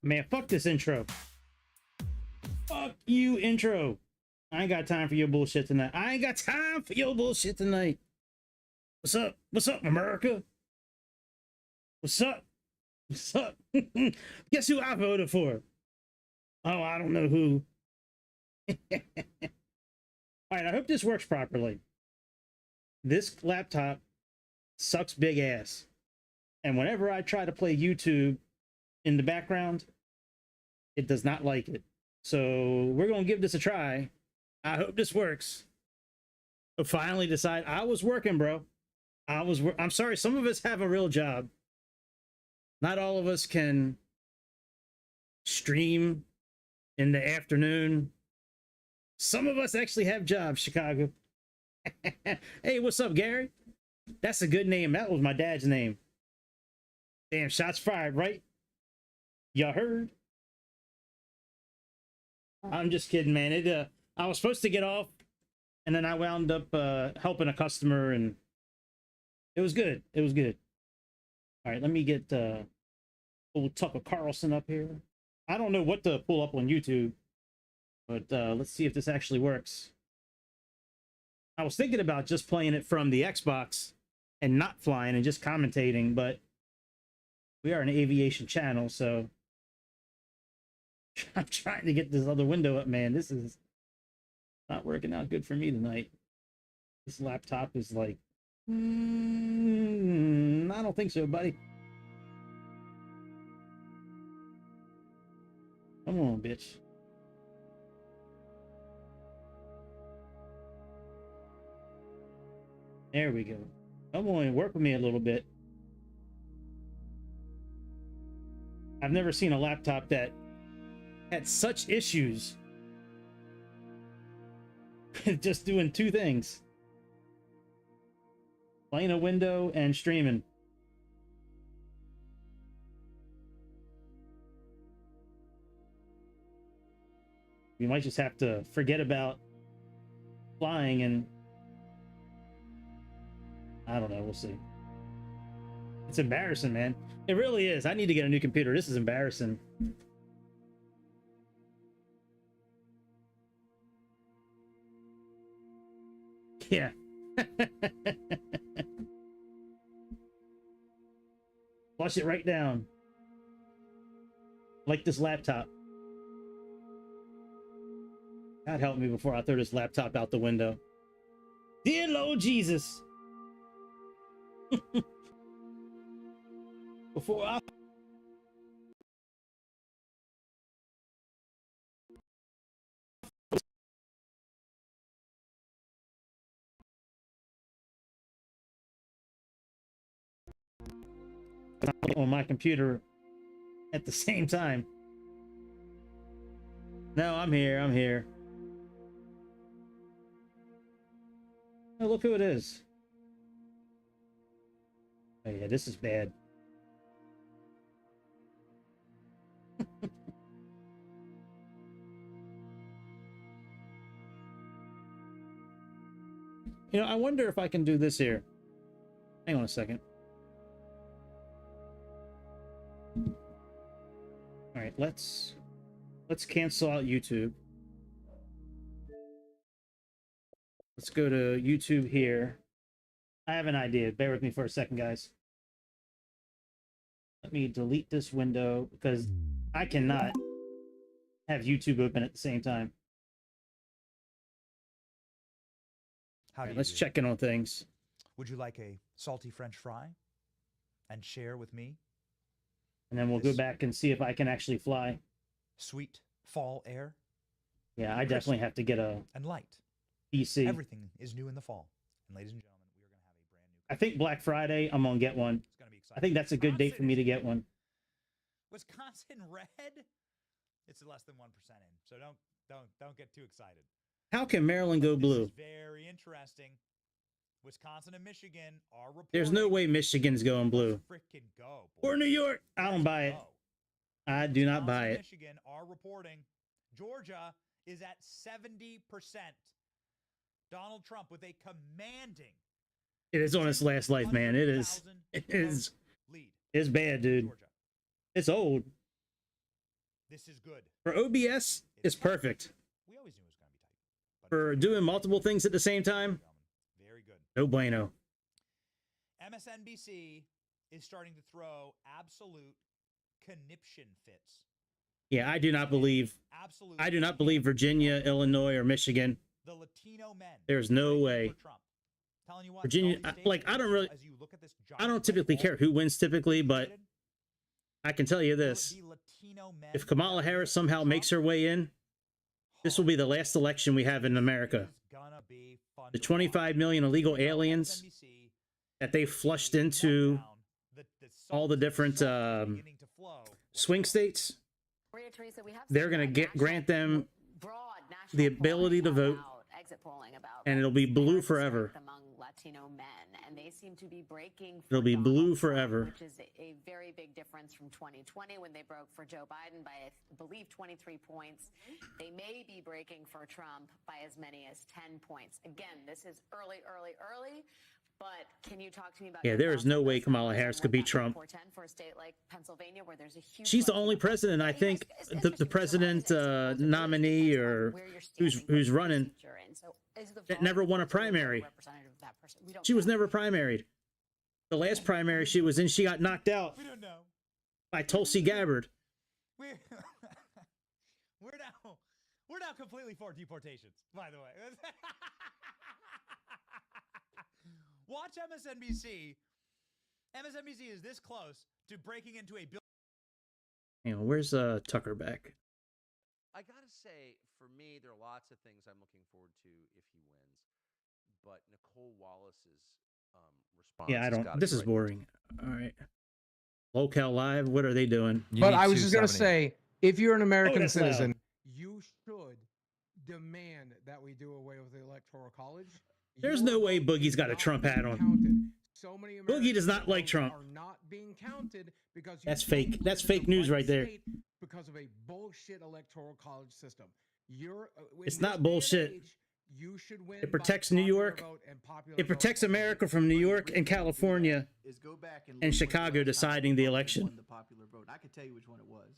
Man, fuck this intro. Fuck you, intro. I ain't got time for your bullshit tonight. I ain't got time for your bullshit tonight. What's up? What's up, America? What's up? What's up? Guess who I voted for? Oh, I don't know who. All right, I hope this works properly. This laptop sucks big ass. And whenever I try to play YouTube in the background, it does not like it. So we're going to give this a try. I hope this works. I finally decide I was working, bro. I'm sorry. Some of us have a real job. Not all of us can stream in the afternoon. Some of us actually have jobs, Chicago. Hey, what's up, Gary? That's a good name. That was my dad's name. Damn, shots fired, right? Y'all heard? I'm just kidding, man. I was supposed to get off, and then I wound up helping a customer, and it was good. It was good. All right, let me get old Tucker Carlson up here. I don't know what to pull up on YouTube, but let's see if this actually works. I was thinking about just playing it from the Xbox and not flying and just commentating, but we are an aviation channel, so I'm trying to get this other window up, man. This is not working out good for me tonight. This laptop is like, I don't think so, buddy. Come on, bitch. There we go. Come on, work with me a little bit. I've never seen a laptop that had such issues with just doing two things. Playing a window and streaming. You might just have to forget about flying and I don't know, we'll see. It's embarrassing, man. It really is. I need to get a new computer. This is embarrassing. Yeah. Flush it right down. Like this laptop. God help me before I throw this laptop out the window. Dear Lord Jesus. Before I on my computer at the same time. No, I'm here. I'm here. Oh, look who it is. Oh yeah, this is bad. You know, I wonder if I can do this here. Hang on a second. All right, let's cancel out YouTube. Let's go to YouTube here. I have an idea. Bear with me for a second, guys. Let me delete this window because I cannot have YouTube open at the same time. Right, let's check in on things. Would you like a salty French fry and share with me? And then we'll go back and see if I can actually fly. Sweet fall air. Yeah, I definitely have to get a and light. PC. Everything is new in the fall. And ladies and gentlemen, we are going to have a brand new. I think Black Friday, I'm gonna get one. It's going to be exciting. I think that's a good date for me to get one. Wisconsin red. It's less than 1% in, so don't get too excited. How can Maryland go blue? This is very interesting. Wisconsin and Michigan are reporting. There's no way Michigan's going blue. Freaking go. Boy. Or New York. I don't buy it. I do not buy it. Michigan are reporting. Georgia is at 70%. Donald Trump with a commanding. It is on its last life, man. It is. It is. Lead. It's bad, dude. Georgia. It's old. This is good. For OBS, it's perfect. We always knew it was going to be tight. But For doing multiple things at the same time, very good. no bueno. MSNBC is starting to throw absolute conniption fits. Yeah, I do not believe. Absolute. I do not believe Virginia, Illinois, or Michigan. The Latino men. There's no way. For Trump. Telling you what, Virginia, like, I don't really. as you look at this I don't typically care who wins typically, but I can tell you this: the Latino men if Kamala Harris somehow makes her way in, this will be the last election we have in America. The 25 million illegal aliens that they flushed into all the different swing states, they're going to grant them the ability to vote, and it'll be blue forever. Latino men, and they seem to be breaking for It'll be blue Donald forever. Trump, which is a very big difference from 2020 when they broke for Joe Biden by, I believe, 23 points. They may be breaking for Trump by as many as 10 points. Again, this is early, but can you talk to me about? Yeah, there is no way Kamala Harris could beat Trump. For a state like Pennsylvania, where there's a huge She's the only president, I think, the president nominee or who's running that never won a primary. She was never primaried. The last primary she was in, she got knocked out by Tulsi Gabbard. We're now completely for deportations, by the way. Watch MSNBC. MSNBC is this close to breaking into a bill. You know, where's Tucker back? I gotta say, for me, there are lots of things I'm looking forward to if he wins. But Nicole Wallace's response. Yeah, I don't. This is boring. All right. Local Live. What are they doing? But I was just gonna say, if you're an American that's citizen, loud. you should demand that we do away with the Electoral College. There's Your no way vote Boogie's is got a not Trump being hat on. counted. So many Boogie does Americans not like votes Trump. Are not being counted because you That's don't fake. live That's in the fake news right there. state because of a bullshit Electoral College system. You're. It's in not this day and bullshit. age, you should win It by protects New popular York. vote and popular It protects vote. America from New York and California and Chicago deciding the election. The popular vote. I could tell you which one it was.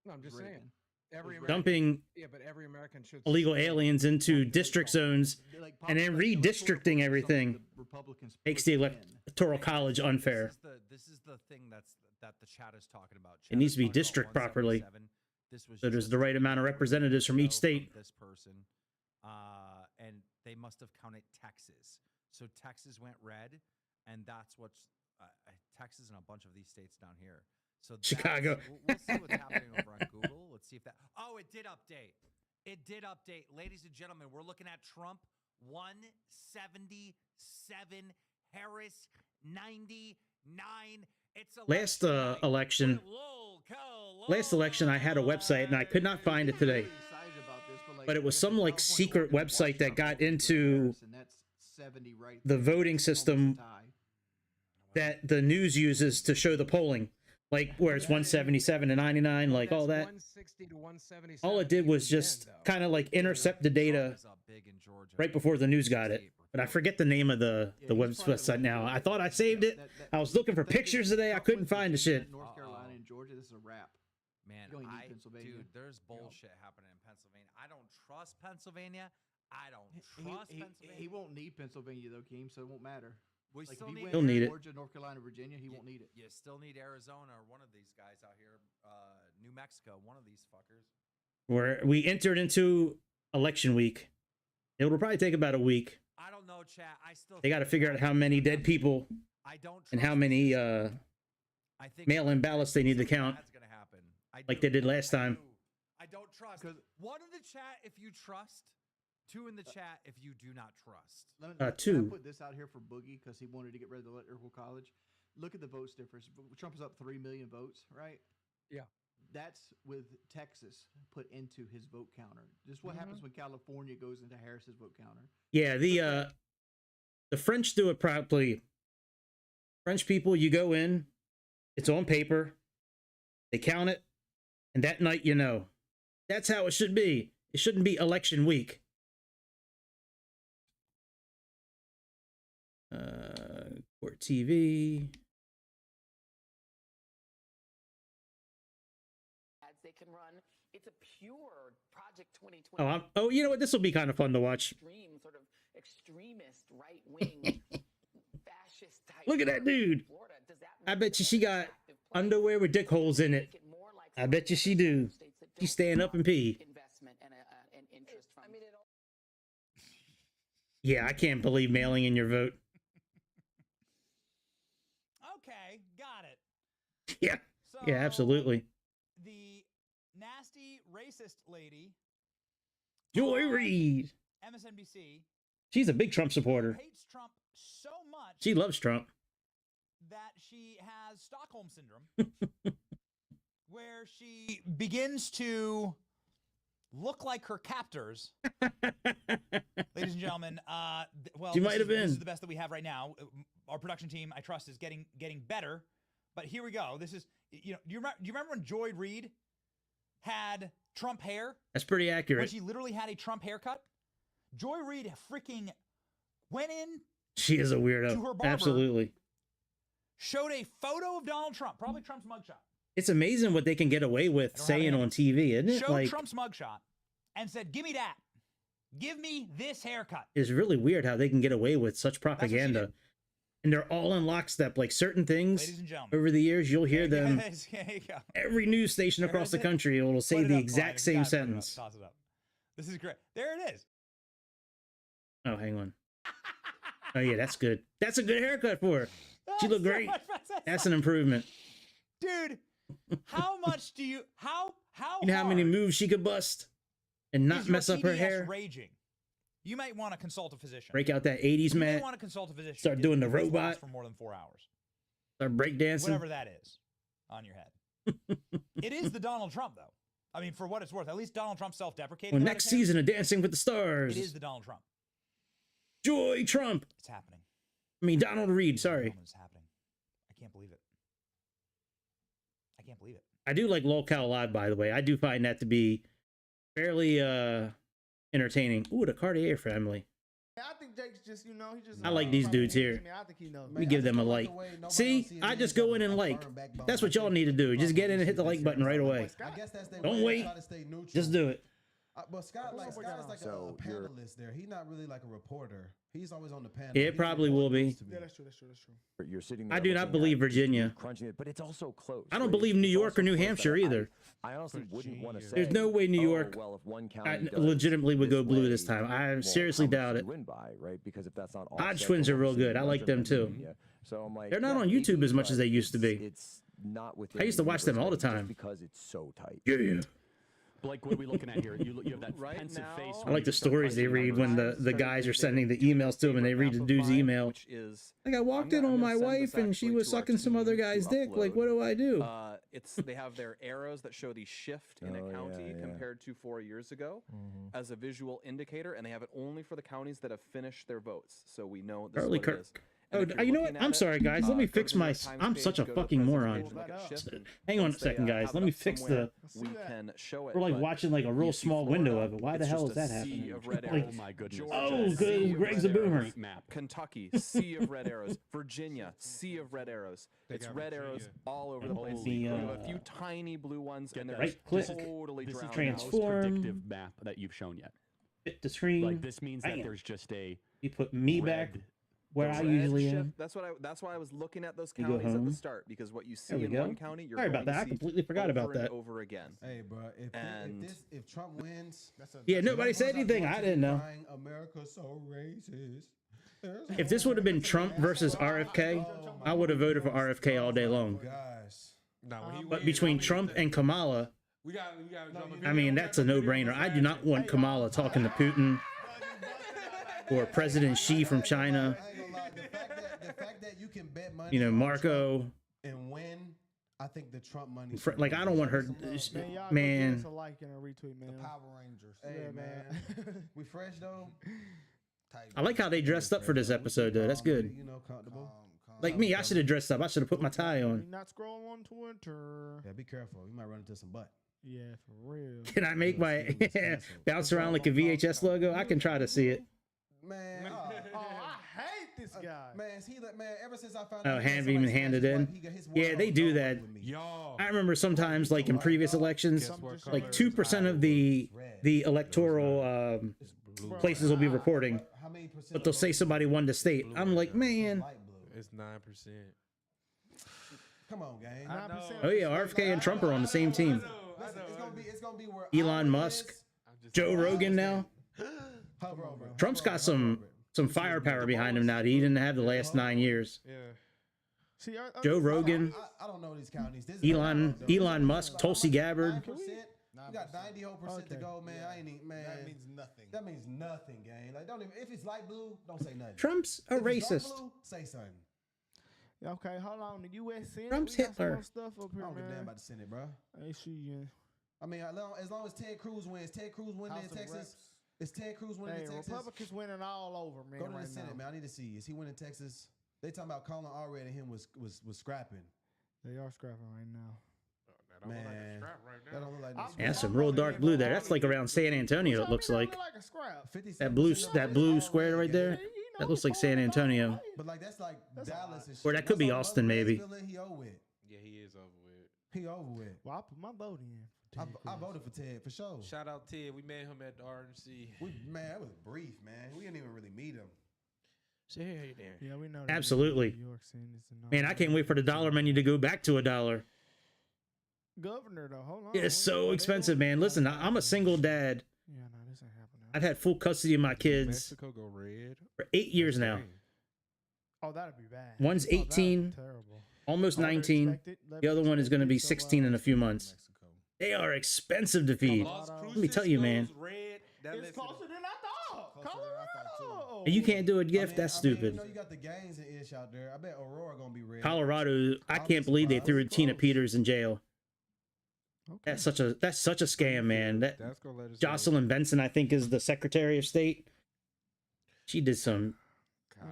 No, I'm just saying. Reagan. Every American, Dumping yeah, but every American should illegal support aliens into popular district vote. zones Like, and then popular- electoral redistricting vote is everything something the Republicans makes put the in. Electoral College unfair. This is the thing that the chat is talking about. It needs to be district properly, so there's the right amount of representatives from each state. This person, and they must have counted Texas. So Texas went red, and that's what's Texas and a bunch of these states down here. So that's- Chicago. We'll see what's happening over on Google. Let's see if that. Oh, it did update. It did update, ladies and gentlemen. We're looking at Trump 177, Harris 99. It's Last election night. election, last election, I had a website and I could not find it today. Really excited about this, But it was if some, the like, California secret Oregon website that got Washington into Harrison, that's 70 right the there. voting It's almost a system tie. that the news uses to show the polling, like where it's 177 to 99, like all that. 160 to 177 All it did was even just then, though. kind of like intercept the data right before the news got it. But I forget the name of the website now. I thought I saved it. I was looking for pictures today. I couldn't find the shit. North Carolina and Georgia, this is a wrap. Man, You don't need Pennsylvania. dude, there's bullshit happening in Pennsylvania. I don't trust Pennsylvania. I don't trust Pennsylvania. He won't need Pennsylvania though, Keem, so it won't matter. We Like, still if he need. wins He'll need it. Georgia, North Carolina, Virginia, he won't need it. You still need Arizona or one of these guys out here, New Mexico, one of these fuckers. Where we entered into election week. It will probably take about a week. I don't know, chat. I still. They got to figure out how many dead people I don't. and how trust many this. I think mail-in ballots they need to something count, bad's gonna happen. like they did last time. I don't trust. 'Cause- One in the chat if you trust. Two in the chat if you do not trust. Can I two. put this out here for Boogie because he wanted to get rid of the electoral college. Look at the votes difference. Trump is up 3 million votes, right? Yeah. That's with Texas put into his vote counter. Just what happens when California goes into Harris's vote counter. Yeah, the French do it properly. French people, you go in, it's on paper, they count it, and that night you know. That's how it should be. It shouldn't be election week. Court TV. Ads they can run pure Project 2020. Oh, you know what? This will be kind of fun to watch. Extreme sort of extremist right wing fascist type. Look at that dude. Florida. Does that I make bet it you a she more got attractive place? underwear with dick holes in it. Make more like I some bet of you the she other do. states that She's don't staying up and pee. investment and interest from. Yeah, I can't believe mailing in your vote. Okay, got it. Yeah, So, yeah, absolutely. The nasty racist lady, Joy on Reid. MSNBC, She's a big Trump supporter. hates Trump so much She loves Trump. that she has Stockholm syndrome, where she begins to look like her captors. Ladies and gentlemen, well, She this might have is- This is been. the best that we have right now. Our production team, I trust, is getting better. But here we go. This is, you know, do you remember when Joy Reid had Trump hair? That's pretty When accurate. she literally had a Trump haircut? Joy Reid freaking went in, She is a to her weirdo. barber. Absolutely. showed a photo of Donald Trump, probably Trump's mugshot. It's amazing what they can get away with I don't have saying any. on TV, isn't it? Showed Like, Trump's mugshot and said, "Give me that. Give me this haircut." it's really weird how they can get away with such what she propaganda. did. And they're all in lockstep. Like certain things Ladies and gentlemen, over the years, you'll hear them. There you go. Every news station There across is the it. country will say Put it the up, exact Brian. You same gotta put it up. sentence. Toss it up. This is great. There it is. Oh, hang on. Oh yeah, that's good. That's a good haircut for her. She looked So great. much better. That's an improvement. Dude, how much do you how You know how many hard moves she could bust and not is your mess up her TDS hair? raging? You might want to consult a physician. Break out that 80s You may mat. want to consult a physician. Start if- doing the if this robot. lasts for more than 4 hours. Start breakdancing. Whatever that is on your head. It is the Donald Trump, though. I mean, for what it's worth, at least Donald Trump's self-deprecating. Well, about next his hair. season of Dancing with the Stars. It is the Donald Trump. Joy Trump. It's happening. I mean, Donald Reed, sorry. It's happening. I can't believe it. I can't believe it. I do like Lolcow Live, by the way. I do find that to be fairly entertaining. Ooh, the Cartier family. I think Jake's just, he just. I like these dudes here. I think he knows. We give them a like. See, I just go in and like. That's what y'all need to do. Just get in and hit the like button right away. I guess that's their Don't way to wait. try to stay neutral. Just do it. But Scott is like So a you're- panelist there. He's not really like a reporter. He's always on the panel. Yeah, it probably will be. Yeah, that's true. That's true. That's true. You're sitting I there do not looking believe at Virginia. crunching it, but it's also close. I don't right? believe New It's York also or New close that Hampshire either. I honestly wouldn't want to say. There's no way New "Oh, York well, if one county I does legitimately would this go blue way, this time. I well, seriously how much doubt do it. you win by, right? Because if that's not Odds offset Twins the are real whole city good. I like budget them and too. media. So I'm like, They're not yeah, on YouTube maybe, as much as but they used to be. It's not within. I used to the watch them all the universe, right? time. Just because it's so tight. Yeah. Blake, what are we looking at here? You have that Right pensive now- face. I when like you the start stories they crunching read when numbers. the guys are sending the emails to them and they read the dude's email. Which is, Like, I walked I'm in gonna- on I'm my gonna send wife this and she actually was to our sucking some other team to guy's dick. Like, upload. what do I do? they have their arrows that show the shift in Oh, a county yeah, yeah. compared to 4 years ago as a visual indicator, and they have it only for the counties that have finished their votes. So we know this Charlie is what it Kirk. is. And Oh, if you're you know looking what? at I'm it, sorry, guys. Let me go to fix the New my. York Times I'm page, such a go to the fucking moron. presentation, look at shift, Hang on and a say, second, guys. have Let it me up fix somewhere the. We can show it. We're like but watching like a real you see small Florida, window of it. Why the it's hell just is that a happening? sea of red Like, arrows. Oh my goodness. Georgia, Oh, sea good. of Greg's red a boomer. arrows. Kentucky, sea of red arrows. Virginia, sea of red arrows. It's red arrows all over the place. The, You have a few tiny blue ones, and they're right click. totally This is drowned the out. most Transform. predictive map that you've shown yet. Fit the screen. Like this means that Bam. there's just a You put me back red. where The I red usually shift- am. That's why I was looking at those You go counties at home. the start, because what you see There we in go. one county, you're Sorry going about that. I to see completely forgot about over and that. over again. Hey, bro, And- if Trump wins, Yeah, nobody said anything. I didn't know. America's so racist. If this would have been Trump versus RFK, I would have voted for RFK all day long. Gosh. But between Trump and Kamala, I mean, that's a no-brainer. I do not want Kamala talking to Putin or President Xi from China. I ain't gonna lie, the fact that you can bet money You know, on Marco. Trump and win, I think the Trump money. Like, I don't want her. Man, y'all Man. go give us a like and a retweet, man. Power Rangers. Hey, Yeah, man. We fresh though. I like how they dressed up for this episode, though. That's good. You know, comfortable. Like me, I should have dressed up. I should have put my tie We on. not scroll on Twitter. Yeah, be careful. You might run into some butt. Yeah, for real. Can I make my bounce around like a VHS logo? I can try to see it. Man, Oh, I hate this guy. man, ever since I found Oh, out he had hand somebody even scratch handed his in. wife, he got his Yeah, one they on do the that. with me. Yo. I remember sometimes, like in previous elections, like 2% of the electoral places will be recording, How many percent but they'll say somebody won the state. I'm like, man. light blue? It's 9%. Come on, gang. 9% Oh yeah, RFK and Trump are on the same team. Listen, it's gonna be where Elon Iowa Musk, is. Joe Rogan now. Hover over. Trump's got some firepower behind him now that he didn't have the last 9 years. Yeah. See, Joe Rogan, I don't know these counties. This is Elon Musk, Tulsi Gabbard. 9%. We got 90% to go, man. I ain't even, man. That means nothing. That means nothing, gang. Like, don't even, if it's light blue, don't say nothing. Trump's a If it's dark racist. blue, say something. Okay, hold on. The U.S. Senate. Trump's we got some Hitler. more stuff up I here, don't give a damn man. about the Senate, bro. Hey, she, I mean, as long as Ted Cruz wins, Ted Cruz winning in House of Texas. Reps. Is Ted Cruz winning hey, in Texas? Republicans winning all over, man. Go to right the Senate, now. man. I need to see. Is he winning Texas? They talking about Colin already. Him was scrapping. They are scrapping right now. That don't look like a Man, scrap right that now. don't look like no Yeah, Yeah, scrap. some real dark blue there. That's like around San Antonio. It looks like a scrap. 57% that blue square already, right there. gang. That looks like San Antonio. But like that's like Dallas and shit. Or that could That's be all Austin, Bubba maybe. feeling He over with. Yeah, he is over with. He over with. Well, I put my vote in. I voted for Ted for sure. Shout out Ted. We met him at the RNC. Man, that was brief, man. We didn't even really meet him. Say hey there. Yeah, we know. that Absolutely. New York Senate is the Man, I can't wait for the dollar menu to go back to $1. Governor though, hold on. It's so expensive, man. Listen, I'm a single dad. Yeah, no, this ain't happening. I've had full custody of my kids Mexico go red. for 8 years now. Oh, that'd be bad. One's Oh, that'd be 18, terrible. almost 19. The other one is going to be 16 in a few months. They are expensive to feed. Let me tell you, man. It's closer than I thought. Colorado. You can't do a gift. That's You stupid. know you got the gangs and ish out there. I bet Aurora gonna be red. Colorado, I can't believe they threw Tina Peters in jail. That's such a scam, man. That That's gonna let us Jocelyn Benson, I think, is the Secretary of State. She did some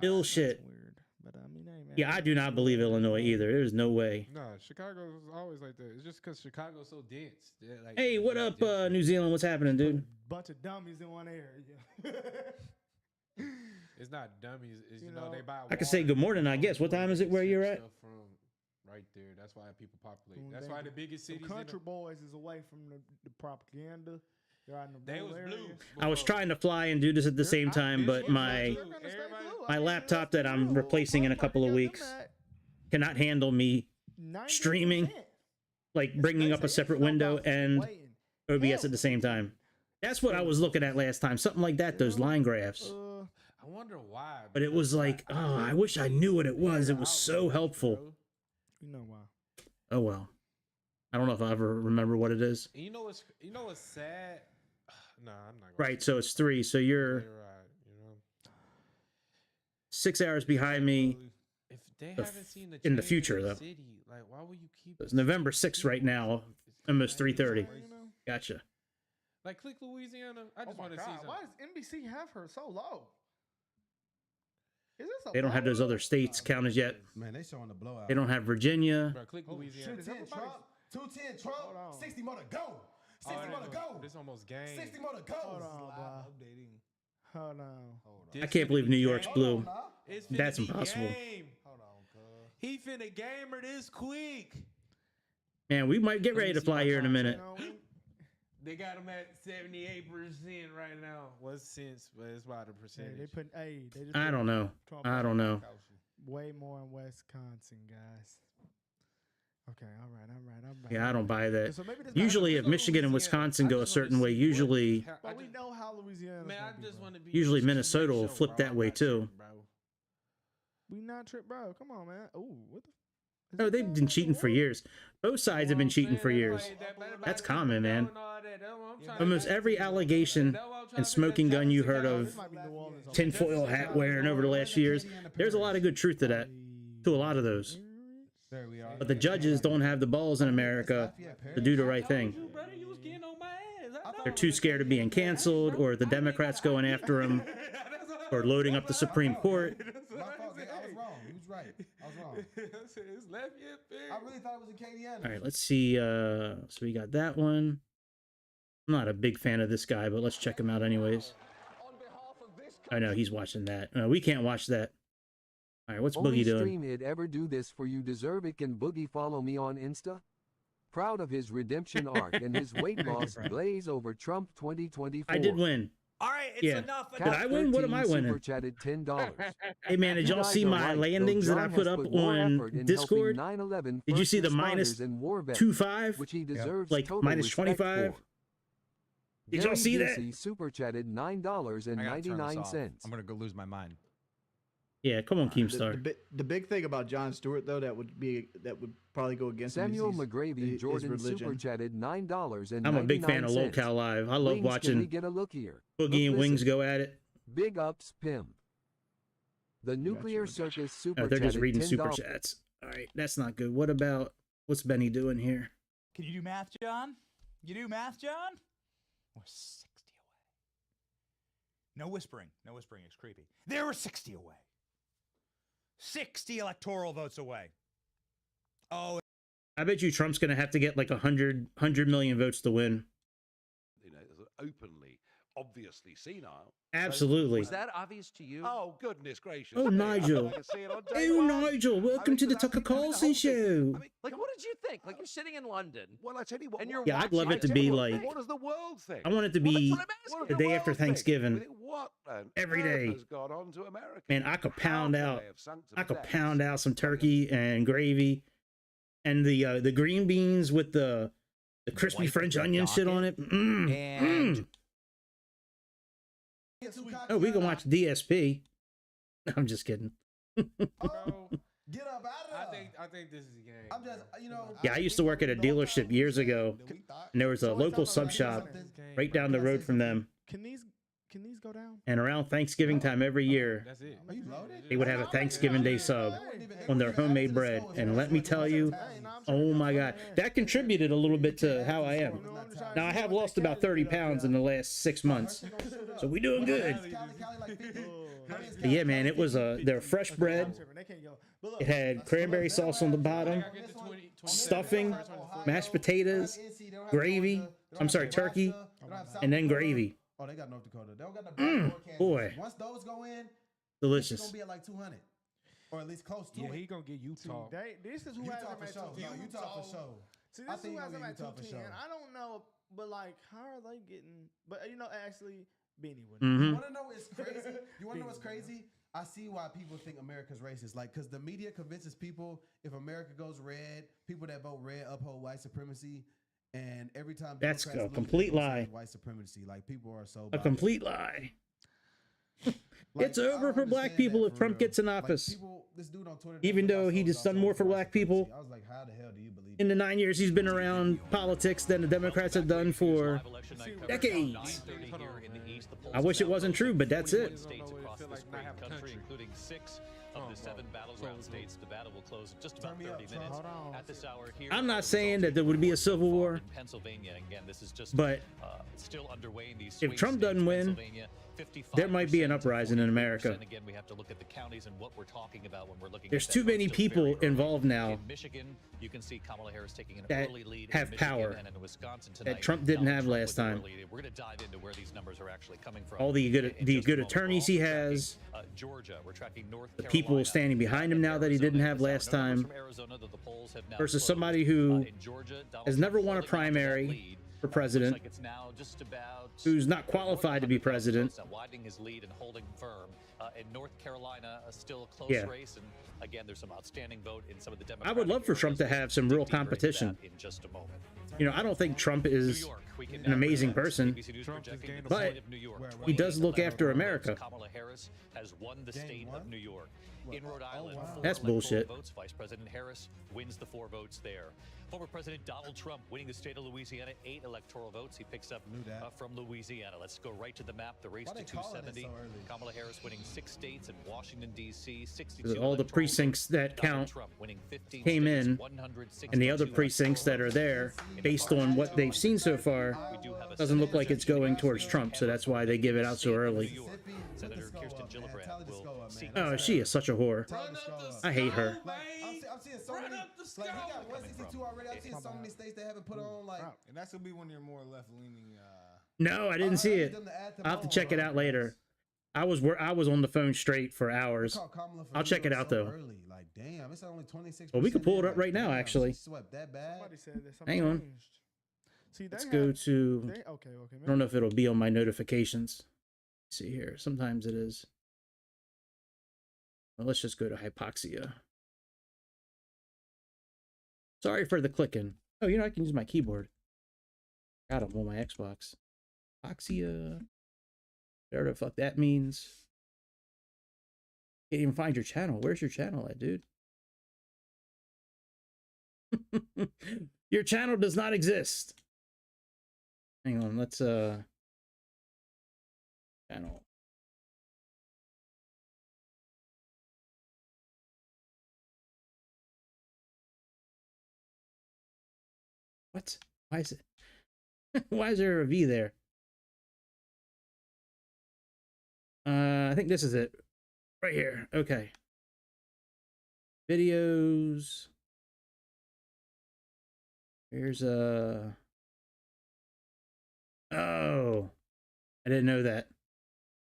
ill shit. Weird, but I mean, hey, man. Yeah, I do not believe Illinois either. There's no way. Nah, Chicago's always like that. It's just because Chicago's so dense. Like, Hey, what up, New Zealand? What's happening, dude? Bunch of dummies in one area. It's not dummies. It's, you know, they buy. I can say good morning, I guess. What time is it where you're at? Stuff from right there. That's why people populate. That's why the biggest cities. Country boys is away from the propaganda. They're out in the They was blue blue. areas. I was trying to fly and do this at the same time, but my laptop that I'm replacing in a couple of weeks cannot handle me streaming, like bringing up a separate window and OBS at the same time. That's what I was looking at last time. Something like that, those line graphs. I wonder why. But it was like, oh, I wish I knew what it was. It was so helpful. You know why? Oh, well. I don't know if I ever remember what it is. And you know what's sad? Nah, I'm not. Right, so it's 3. So you're Right, you know. 6 hours behind me. If they haven't seen the in the change future, in the though. city, like why would you keep? It's November 6th right now, almost 3:30. Gotcha. Like click Louisiana. I just Oh my want to see God, something. why does NBC have her so low? Is this a They don't have those other states counted yet. Man, they showing the blowout. They don't have Virginia. Bro, click Louisiana. 210 Trump. 210 Trump. 60 more to go. 60 more to go. This almost game. 60 more to go. Hold on, bro. Hold on. I can't believe New York's blue. It's finna That's be impossible. game. He finna gamer this quick. Man, we might get ready to fly here in a minute. They got him at 78% right now. What's since? But it's about a percentage. They put they just I put don't know. Trump I up don't know. way more in Wisconsin, guys. Okay, all right. Yeah, I don't buy that. So maybe this Usually, if Michigan and Wisconsin go a certain way, usually But we know how Louisiana. Man, I just want to be. usually Minnesota will flip that way too. We not trip, bro. Come on, man. Ooh, what the? Oh, they've been cheating for years. Both sides have been cheating for years. That's common, man. Almost every allegation and smoking gun you heard of, tinfoil hat wearing over the last few years, there's a lot of good truth to that, to a lot of those. There we are. But the judges don't have the balls in America to do the right thing. They're too scared of being canceled, or the Democrats going after them, or loading up the Supreme Court. My fault, gang. I was wrong. You was right. I was wrong. It's Lafayette, I really thought it was in Acadiana. All right, let's see. So we got that one. I'm not a big fan of this guy, but let's check him out anyways. On behalf of this I know he's watching that. We can't watch that. All right, what's Only Boogie doing? stream it ever do this for you deserve it. Can Boogie follow me on Insta? Proud of his redemption arc and his weight loss blaze over Trump 2024. I did win. All right, it's Yeah. enough. Did I win? What am I winning? Super chatted $10. Hey man, did y'all see my landings that I put up on Discord? Did you see the minus 25? which he deserves Like total minus respect 25? for. Did y'all see that? Gary super chatted I gotta turn this $9.99. off. I'm gonna go lose my mind. Yeah, come on, Keemstar. The big thing about Jon Stewart though that would probably go against Samuel him is McGravy Jordan super chatted $9.99. I'm a big fan of Local Live. I love Wings, watching can we get a look here? Boogie and Look, Wings listen. go at it. Big ups, Pim. The Nuclear Circus super Oh, they're just chatted reading $10. super chats. All right, that's not good. What's Benny doing here? Can you do math, John? You do math, John? We're 60 away. No whispering. No whispering. It's creepy. They were 60 away. 60 electoral votes away. Oh, I bet you Trump's going to have to get like 100 million votes to win. You know, openly, obviously senile. Absolutely. Was that obvious to you? Oh, goodness gracious. Oh, Nigel. I can see it on day Oh, one. Nigel. Welcome to the Tucker Carlson show. Like, what did you think? Like, you're sitting in London. Well, I tell you what. And you're Yeah, I'd love it to be like. What does the world think? I want it to be the day after Thanksgiving. What every day. has gone on to America? Man, I could pound How out. they have sunk to I could depths. pound out some turkey and gravy, and the green beans with the crispy French onion shit on it. Oh, we can watch DSP. I'm just kidding. Get up out of there. I think this is a game. I'm just, you know. Yeah, I used to work at a dealership years ago, and there was a local sub shop right down the road from them. Can these go down? And around Thanksgiving time every year, That's it. Are you loaded? they would have a Thanksgiving Day sub on their homemade bread. And let me tell you, oh my God, that contributed a little bit to how I am. Now, I have lost about 30 pounds in the last 6 months, so we doing good. But yeah, man, it was their fresh bread. It had cranberry sauce on the bottom, stuffing, mashed potatoes, gravy. I'm sorry, turkey, and then gravy. Oh, they got North Dakota. They don't got the Kansas. Boy. Once those go in, Delicious. It's gonna be at like 200, or at least close to it. Yeah, he gonna get Utah. This is who has Utah them for at sure. 210. No, Utah for sure. See, I this is think who has he'll them get at Utah for 210. sure. I don't know, but like, how are they getting? But you know, actually, Benny would. You want to know what's crazy? You want to know what's crazy? I see why people think America's racist. Like, because the media convinces people if America goes red, people that vote red uphold white supremacy. And every time That's Democrats a lose, complete they say lie. white supremacy. Like, people are so A biased. complete lie. Like, It's over for black people if Trump gets in office. People, this dude on Twitter, Even though he just done more for black people I was like, how the hell do you believe in the 9 years he's been around politics than the Democrats have done for decades. I wish it wasn't true, but that's it. States across this great country, including 6 of the 7 battleground states. The battle will close in just about 30 minutes. At this hour here, I'm not saying that there would be a civil war, in Pennsylvania, again, this is just but still underway in these if swing Trump states. doesn't win, Pennsylvania, 55% there might be an to uprising in 44%. America. Again, we have to look at the counties and what we're talking about when we're looking There's at that too vote. many Still people very early. involved now In Michigan, you can see Kamala Harris taking an that early lead have in Michigan power and in Wisconsin tonight. that Trump didn't Donald have Trump last with the time. early lead. We're going to dive into where these numbers are actually coming from. All the good in just a moment. attorneys he has, Georgia, we're tracking North the Carolina, people standing behind him now that he didn't have last time, versus somebody who has never won a primary for president, who's not qualified to be president. Widening his lead and holding firm. In North Carolina, still a close Yeah. race, and again, there's some outstanding vote in some of the I Democratic would love for Trump to have some real competition. in just a moment. You know, I don't think Trump is an amazing person, but he does look after America. Kamala Harris has won the state of New York. In Rhode Island, 4 That's electoral bullshit. votes. Vice President Harris wins the 4 votes there. Former President Donald Trump winning the state of Louisiana, 8 electoral votes. He picks up from Louisiana. Let's go right to the map. The race to 270. Kamala Harris winning 6 states in Washington, D.C. 62 All the precincts that count Trump winning 15 came states, in, 162 and the other precincts that are there, based on what they've seen so far, doesn't look like it's going towards Trump, so that's why they give it out so early. Senator Kirsten Gillibrand will seek Oh, she is such a whore. I hate her. I'm seeing so many. Like, he got 162 already. I'm seeing so many states that haven't put on, like. And that's gonna be one of your more left leaning. No, I didn't see it. I'll have to check it out later. I was on the phone straight for hours. Call Kamala for I'll check it New York out so though. Early. Like, damn, it's only 26%. Well, we can pull it in, up like, right now, damn, actually. she swept that bad. Somebody said that something Hang on. changed. See, Let's go to. Okay. I don't know if it'll be on my notifications. Let's see here. Sometimes it is. Well, let's just go to hypoxia. Sorry for the clicking. Oh, you know, I can use my keyboard. Got them on my Xbox. Hypoxia. Whatever the fuck that means. Can't even find your channel. Where's your channel at, dude? Your channel does not exist. Hang on, let's channel. What? Why is it? Why is there a V there? I think this is it. Right here. Okay. Videos. Here's a. Oh, I didn't know that.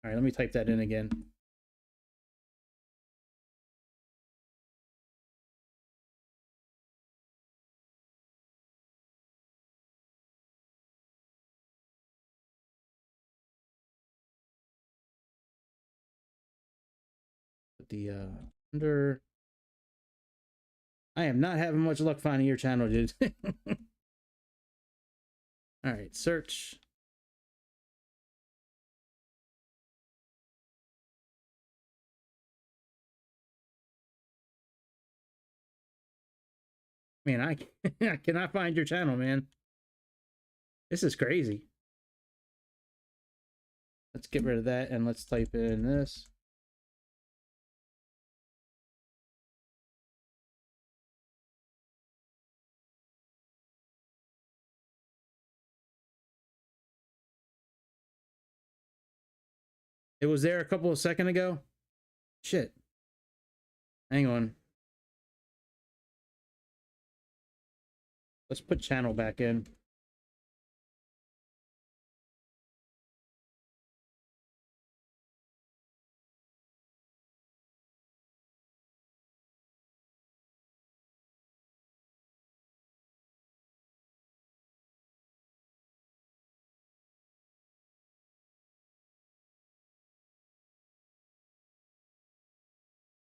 All right, let me type that in again. Put the under. I am not having much luck finding your channel, dude. All right, search. Man, I cannot find your channel, man. This is crazy. Let's get rid of that and let's type in this. It was there a couple of seconds ago. Shit. Hang on. Let's put channel back in.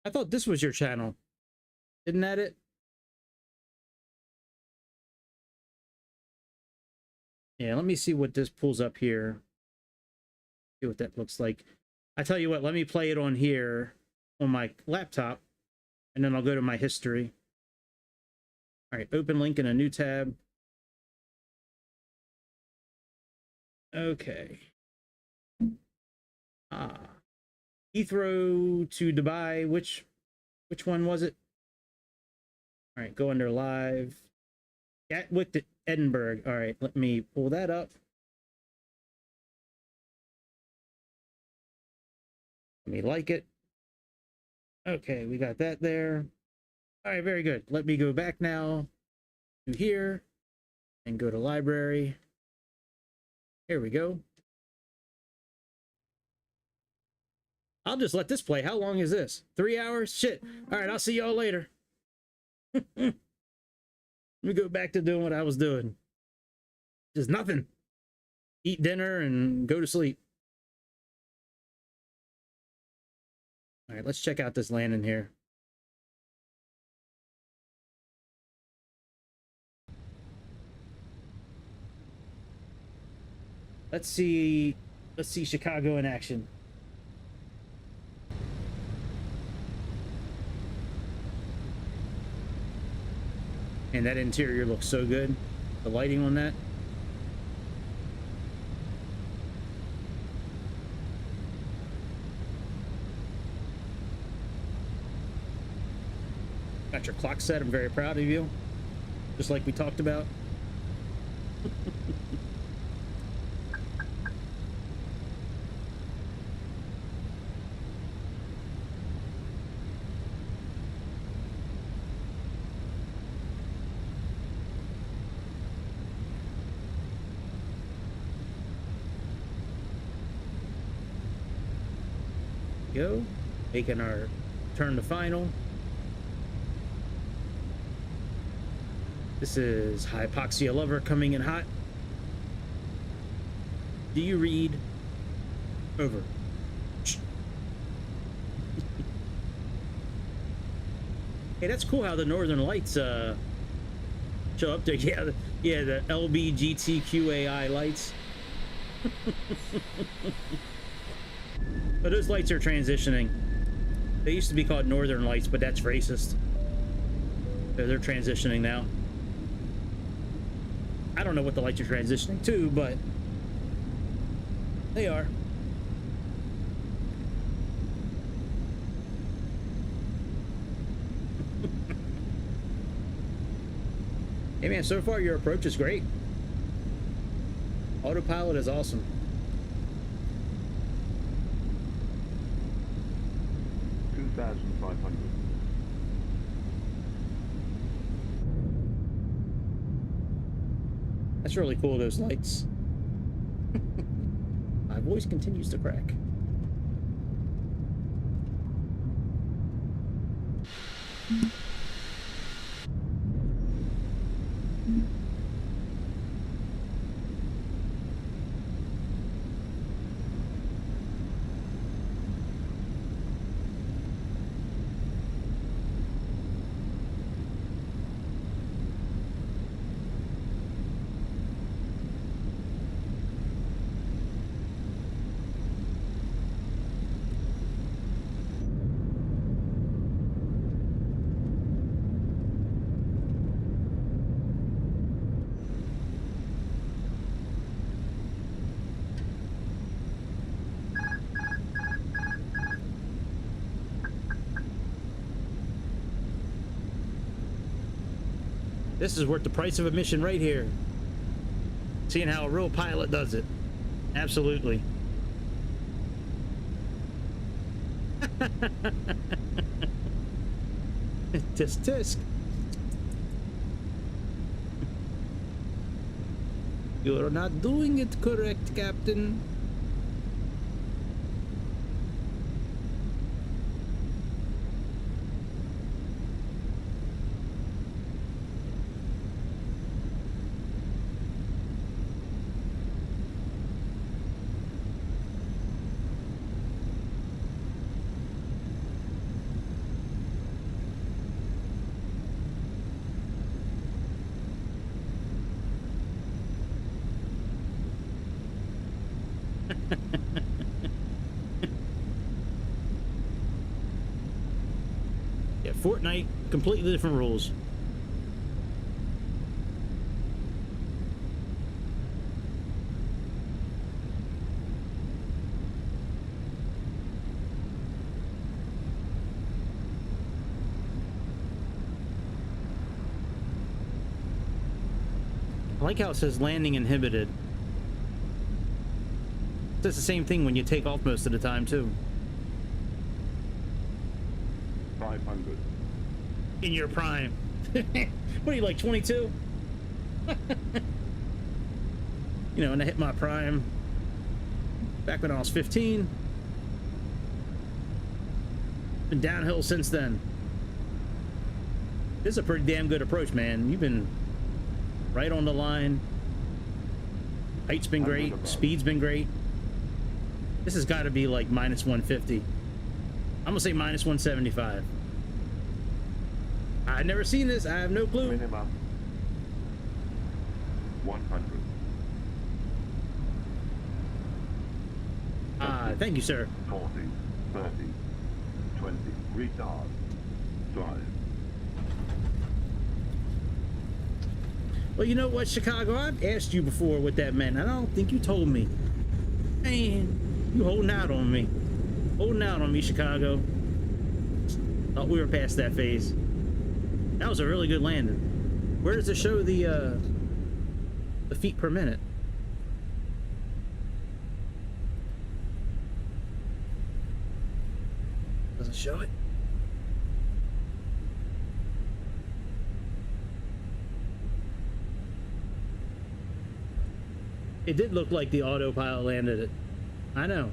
I thought this was your channel. Isn't that it? Yeah, let me see what this pulls up here. See what that looks like. I tell you what, let me play it on here on my laptop, and then I'll go to my history. All right, open link in a new tab. Okay. Heathrow to Dubai. Which one was it? All right, go under live. Gatwick to Edinburgh. All right, let me pull that up. Let me like it. Okay, we got that there. All right, very good. Let me go back now to here and go to library. Here we go. I'll just let this play. How long is this? 3 hours? Shit. All right, I'll see y'all later. Let me go back to doing what I was doing. Just nothing. Eat dinner and go to sleep. All right, let's check out this landing here. Let's see Chicago in action. And that interior looks so good. The lighting on that. Got your clock set. I'm very proud of you. Just like we talked about. go. Making our turn to final. This is Hypoxia Lover coming in hot. Do you read? Over. Hey, that's cool how the Northern Lights show up there. Yeah, the LBGTQAI lights. But those lights are transitioning. They used to be called Northern Lights, but that's racist. So they're transitioning now. I don't know what the lights are transitioning to, but they are. Hey man, so far your approach is great. Autopilot is awesome. $2,500. That's really cool, those lights. My voice continues to crack. This is worth the price of admission right here. Seeing how a real pilot does it. Absolutely. Tisk tisk. You're not doing it correct, Captain. Yeah, Fortnite, completely different rules. I like how it says landing inhibited. It does the same thing when you take off most of the time too. 500. In your prime. What are you, like 22? You know, when I hit my prime back when I was 15. Been downhill since then. This is a pretty damn good approach, man. You've been right on the line. Height's been great. Speed's been great. This has got to be like minus 150. I'm gonna say minus 175. I've never seen this. I have no clue. Minimum 100. Thank you, sir. 40, 30, 20. Retard. Drive. Well, you know what, Chicago? I've asked you before what that meant. I don't think you told me. Man, you holding out on me. Holding out on me, Chicago. Thought we were past that phase. That was a really good landing. Where does it show the feet per minute? Doesn't show it. It did look like the autopilot landed it. I know.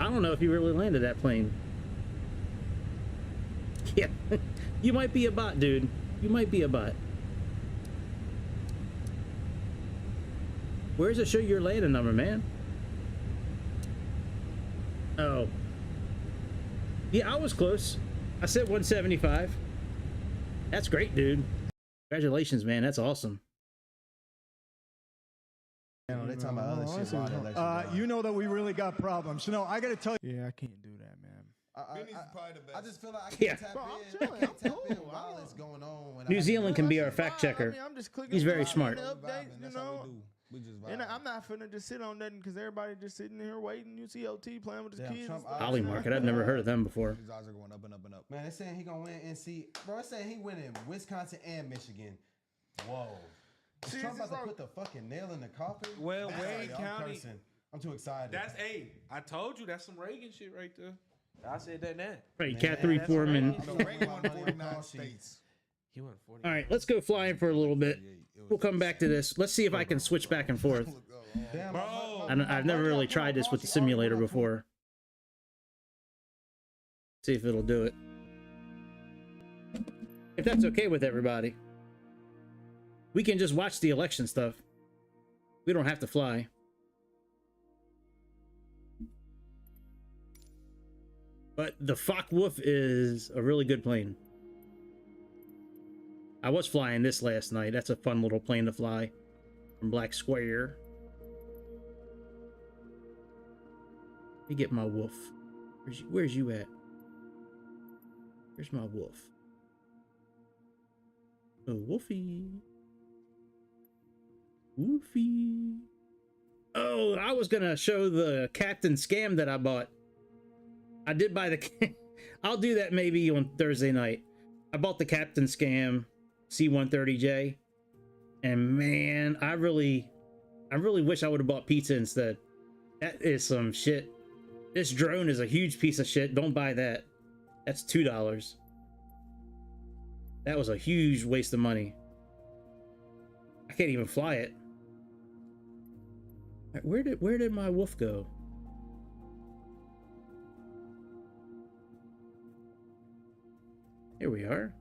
I don't know if you really landed that plane. Yeah, you might be a bot, dude. You might be a bot. Where's it show your landing number, man? Oh. Yeah, I was close. I said 175. That's great, dude. Congratulations, man. That's awesome. They talking about other shit. While the election going on. You know that we really got problems. You know, I got to tell you. Yeah, I can't do that, man. I just feel like I can't Yeah. tap Bro, I'm in. chilling. I can't I'm tap cool. in while it's going on. When New Zealand can be our fact checker. I mean, I'm just clicking He's very on smart. the updates, you know. And I'm not finna just sit on nothing because everybody just sitting here waiting. You see LT playing with his kids. and stuff. Ollie Market. I've never heard of them before. His odds are going up and up and up. Man, they're saying he gonna win NC. Bro, they're saying he winning Wisconsin and Michigan. Whoa. Is See, Trump it's about to like- put the fucking nail in the coffin? Well, Man, Wayne I'm County. cursing. I'm too excited. That's I told you that's some Reagan shit right there. I said that now. Right, Cat 3 Foreman. Reagan won 49 states. He won 40. All right, let's go flying for a little bit. We'll come back to this. Let's see if I can switch back and forth. I've never really tried this with the simulator before. See if it'll do it. If that's okay with everybody. We can just watch the election stuff. We don't have to fly. But the Focke-Wulf is a really good plane. I was flying this last night. That's a fun little plane to fly from Black Square. Let me get my wolf. Where's you at? Where's my wolf? Oh, Wolfie. Wolfie. Oh, I was gonna show the Captain Scam that I bought. I did buy the... I'll do that maybe on Thursday night. I bought the Captain Scam C-130J. And man, I really wish I would have bought pizza instead. That is some shit. This drone is a huge piece of shit. Don't buy that. That's $2. That was a huge waste of money. I can't even fly it. Where did my wolf go? Here we are.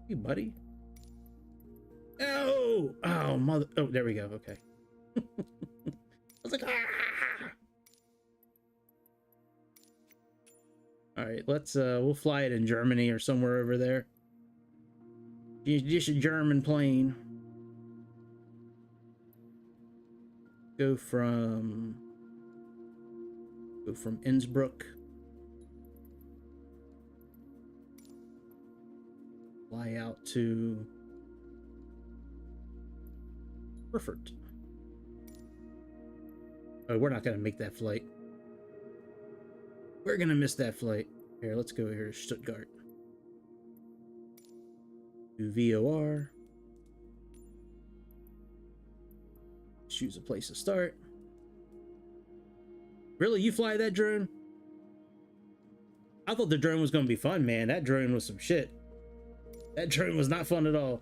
Hey, buddy. Oh! Oh, mother... Oh, there we go. Okay. I was like, ah! Alright, let's, we'll fly it in Germany or somewhere over there. Just a German plane. Go from Innsbruck. Fly out to Erfurt. Oh, we're not gonna make that flight. We're gonna miss that flight. Here, let's go here to Stuttgart. Do VOR. Choose a place to start. Really, you fly that drone? I thought the drone was gonna be fun, man. That drone was some shit. That drone was not fun at all.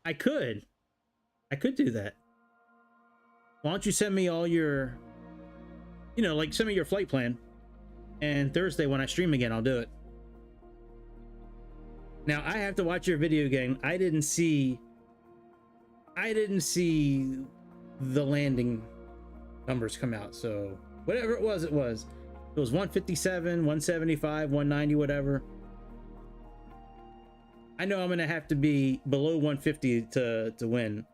I could do that. Why don't you send me all your, you know, like send me your flight plan, and Thursday when I stream again, I'll do it. Now I have to watch your video again. I didn't see the landing numbers come out, so whatever it was, it was. It was 157, 175, 190, whatever. I know I'm gonna have to be below 150 to win,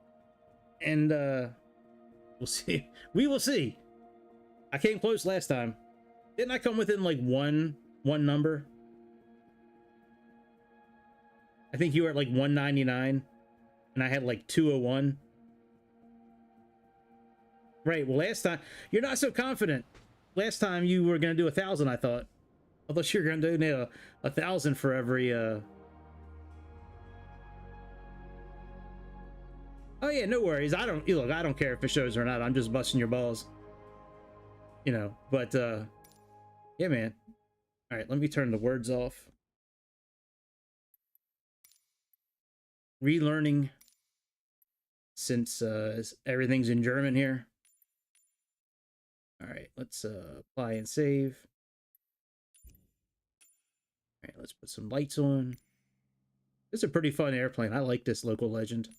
and we'll see. We will see. I came close last time. Didn't I come within like one number? I think you were at like 199, and I had like 201. Right. Well, last time you're not so confident. Last time you were gonna do 1,000. I thought you were gonna donate 1,000 for every. Oh yeah, no worries. I don't care if it shows or not. I'm just busting your balls. You know, but yeah, man. All right, let me turn the words off. Relearning since everything's in German here. All right, let's apply and save. All right, let's put some lights on. This is a pretty fun airplane. I like this local legend.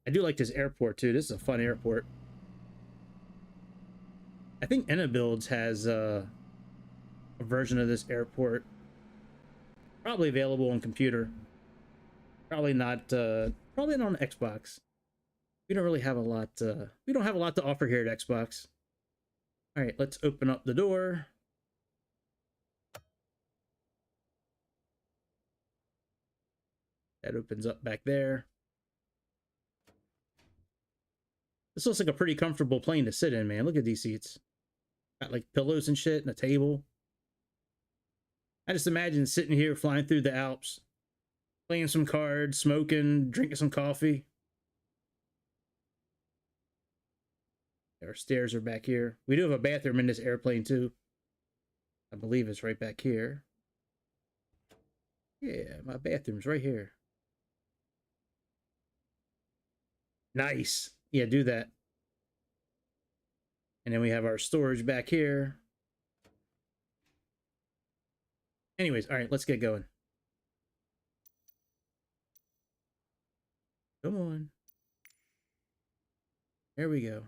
I do like this airport too. This is a fun airport. I think Builds has a version of this airport. Probably available on computer. Probably not on Xbox. We don't really have a lot we don't have a lot to offer here at Xbox. All right, let's open up the door. That opens up back there. This looks like a pretty comfortable plane to sit in, man. Look at these seats. Got like pillows and shit and a table. I just imagine sitting here flying through the Alps, playing some cards, smoking, drinking some coffee. Our stairs are back here. We do have a bathroom in this airplane too. I believe it's right back here. Yeah, my bathroom's right here. Nice. Yeah, do that. And then we have our storage back here. Anyways, all right, let's get going. Come on. There we go.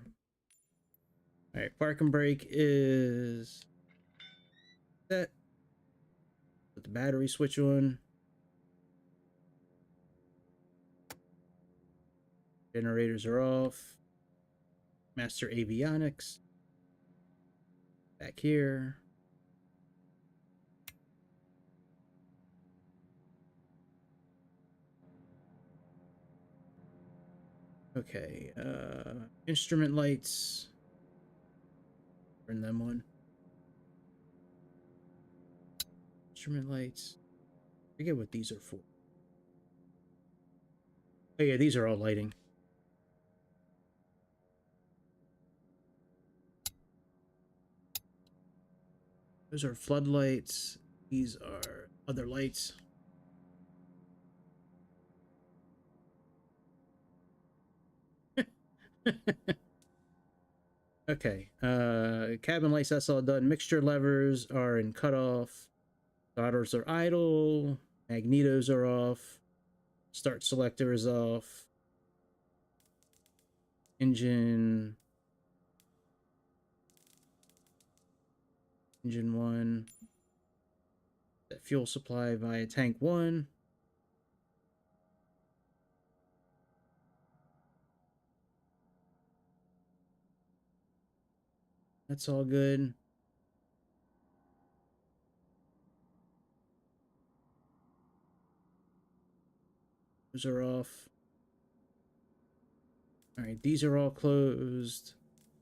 All right, park and brake is set. Put the battery switch on. Generators are off. Master avionics. Back here. Okay, instrument lights. Turn them on. Instrument lights. I forget what these are for. Oh yeah, these are all lighting. Those are floodlights. These are other lights. Okay, cabin lights, that's all done. Mixture levers are in cutoff. Throttles are idle. Magnetos are off. Start selector is off. Engine 1. That fuel supply via tank 1. That's all good. Those are off. All right, these are all closed.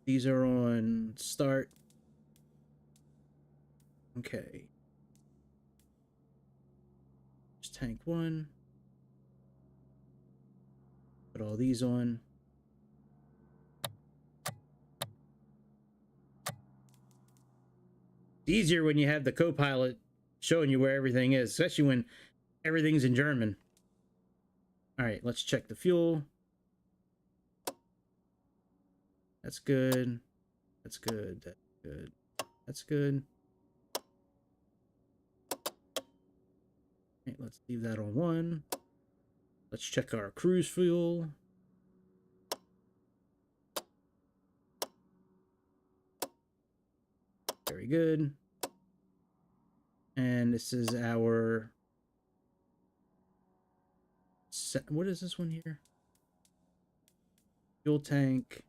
These are on start. Okay. Just tank 1. Put all these on. It's easier when you have the co-pilot showing you where everything is, especially when everything's in German. All right, let's check the fuel. That's good. That's good. That's good. That's good. Okay, let's leave that on 1. Let's check our cruise fuel. Very good. And this is our... What is this one here? Fuel tank.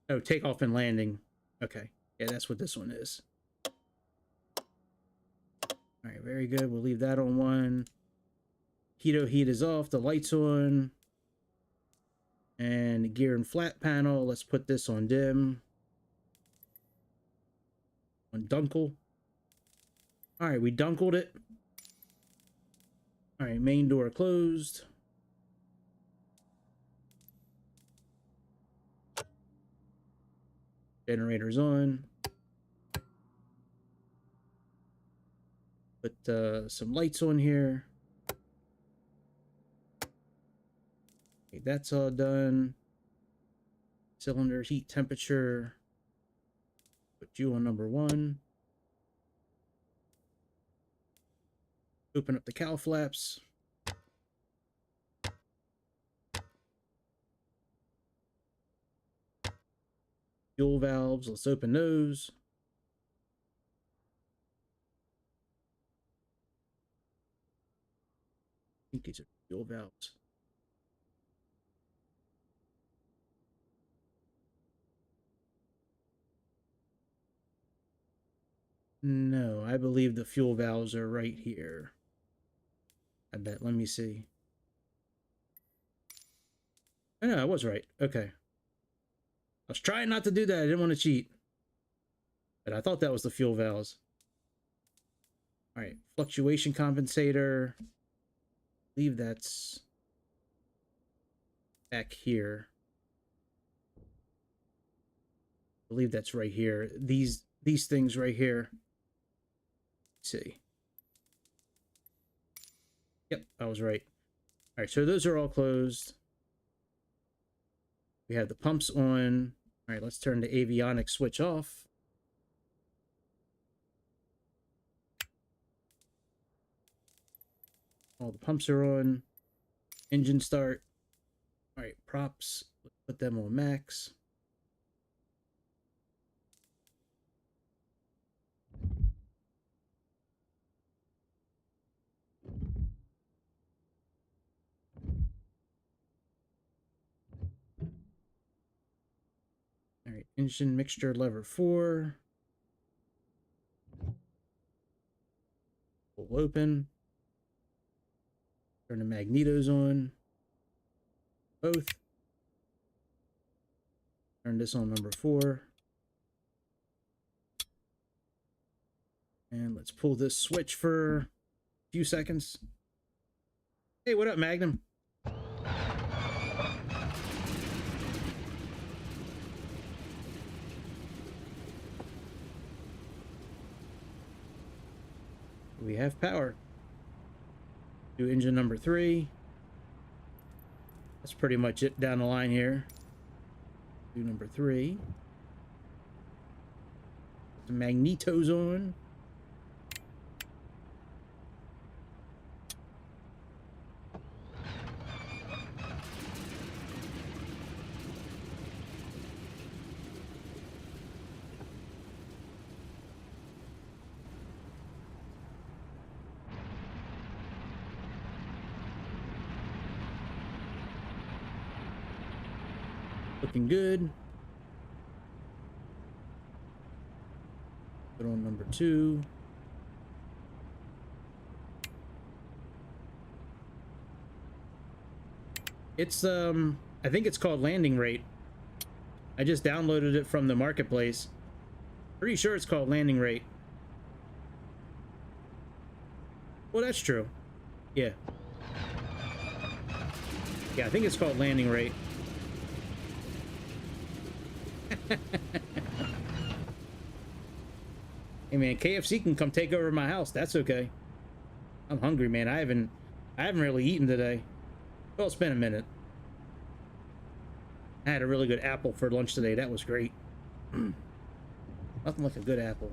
Oh, takeoff and landing. Okay. Yeah, that's what this one is. All right, very good. We'll leave that on 1. Heat is off. The light's on. And gear and flat panel. Let's put this on dim. On Dunkel. All right, we dunkled it. All right, main door closed. Generators on. Put some lights on here. Okay, Okay, that's all done. Cylinder heat temperature. Put you on number 1. Open up the cowl flaps. Fuel valves, let's open those. I think these are fuel valves. No, I believe the fuel valves are right here. I bet. Let me see. Oh, no, I was right. Okay. I was trying not to do that. I didn't want to cheat. But I thought that was the fuel valves. All right. Fluctuation compensator. I believe that's back here. I believe that's right here. These things right here. Let's see. Yep, I was right. All right, so those are all closed. We have the pumps on. All right, let's turn the avionics switch off. All the pumps are on. Engine start. All right, props. Let's put them on max. All right, engine mixture lever 4. We'll open. Turn the magnetos on. Both. Turn this on number 4. And let's pull this switch for a few seconds. Hey, what up, Magnum? We have power. Do engine number 3. That's pretty much it down the line here. Do number 3. Put the magnetos on. Looking good. Put on number 2. It's I think it's called landing rate. I just downloaded it from the marketplace. Pretty sure it's called landing rate. Well, that's true. Yeah. Yeah, I think it's called landing rate. Hey man, KFC can come take over my house. That's okay. I'm hungry, man. I haven't really eaten today. Well, it's been a minute. I had a really good apple for lunch today. That was great. Nothing like a good apple.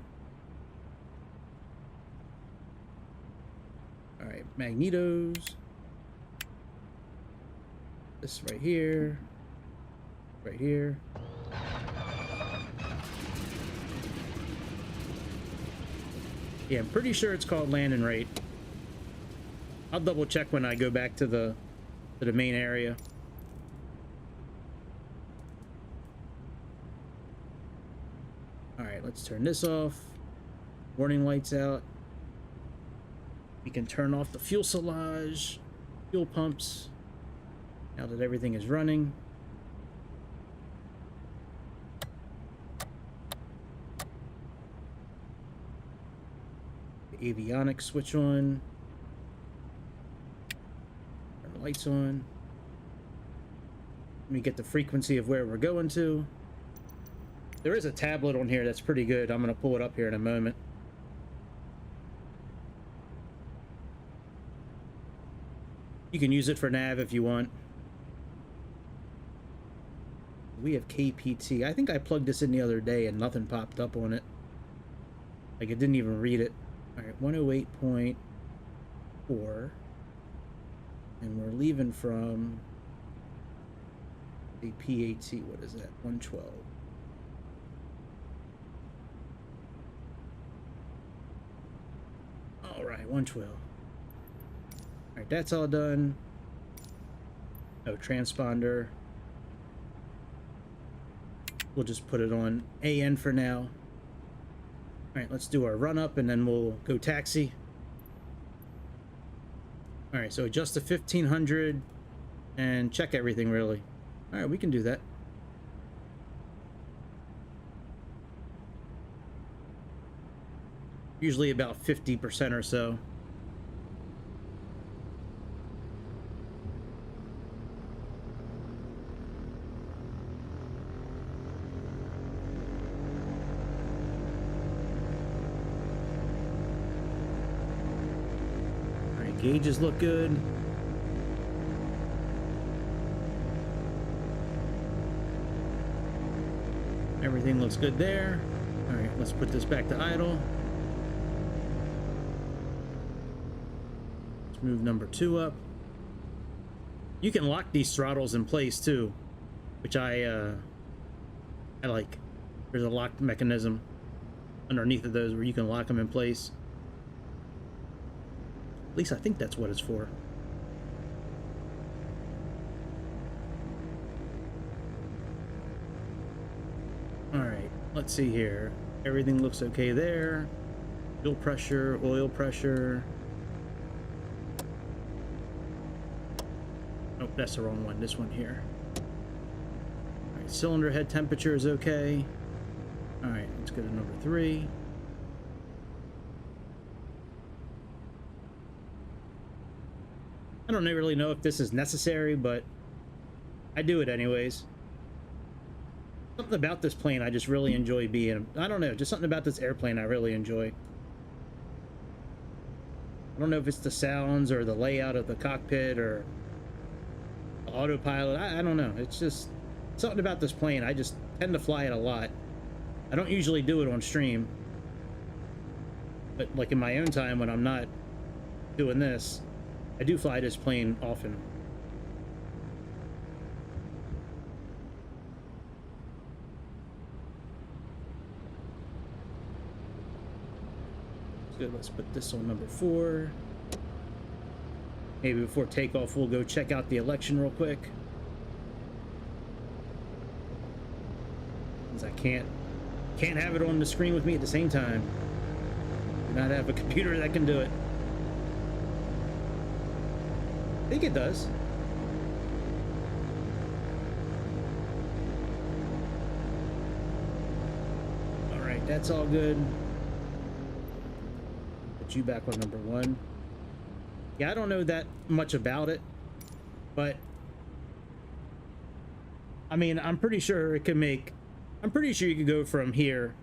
All right, magnetos. This right here. Right here. Yeah, I'm pretty sure it's called landing rate. I'll double check when I go back to the main area. All right, let's turn this off. Warning lights out. We can turn off the fuselage, fuel pumps, now that everything is running. The avionics switch on. Turn the lights on. Let me get the frequency of where we're going to. There is a tablet on here that's pretty good. I'm going to pull it up here in a moment. You can use it for nav if you want. we have KPT. I think I plugged this in the other day and nothing popped up on it. Like, it didn't even read it. All right, 108.4. And we're leaving from the PAT. What is that? 112. All right, 112. All right, that's all done. No transponder. We'll just put it on AN for now. All right, let's do our run up and then we'll go taxi. All right, so adjust to 1500 and check everything really. All right, we can do that. Usually about 50% or so. All right, gauges look good. Everything looks good there. All right, let's put this back to idle. Let's move number 2 up. You can lock these throttles in place too, which I like. There's a lock mechanism underneath of those where you can lock them in place. At least I think that's what it's for. Alright, let's see here. Everything looks okay there. Fuel pressure, oil pressure. Oh, that's the wrong one. This one here. Alright, cylinder head temperature is okay. Alright, let's go to number 3. I don't really know if this is necessary, but I do it anyways. Something about this plane I just really enjoy being. I don't know, just something about this airplane I really enjoy. I don't know if it's the sounds or the layout of the cockpit or the autopilot. I don't know. It's just something about this plane. I just tend to fly it a lot. I don't usually do it on stream. But like in my own time when I'm not doing this, I do fly this plane often. Good, let's put this on number 4. Maybe before takeoff we'll go check out the election real quick. Because I can't have it on the screen with me at the same time. Do not have a computer that can do it. I think it does. Alright, that's all good. Put you back on number 1. Yeah, I don't know that much about it, but I mean, I'm pretty sure it can make, I'm pretty sure you could go from here,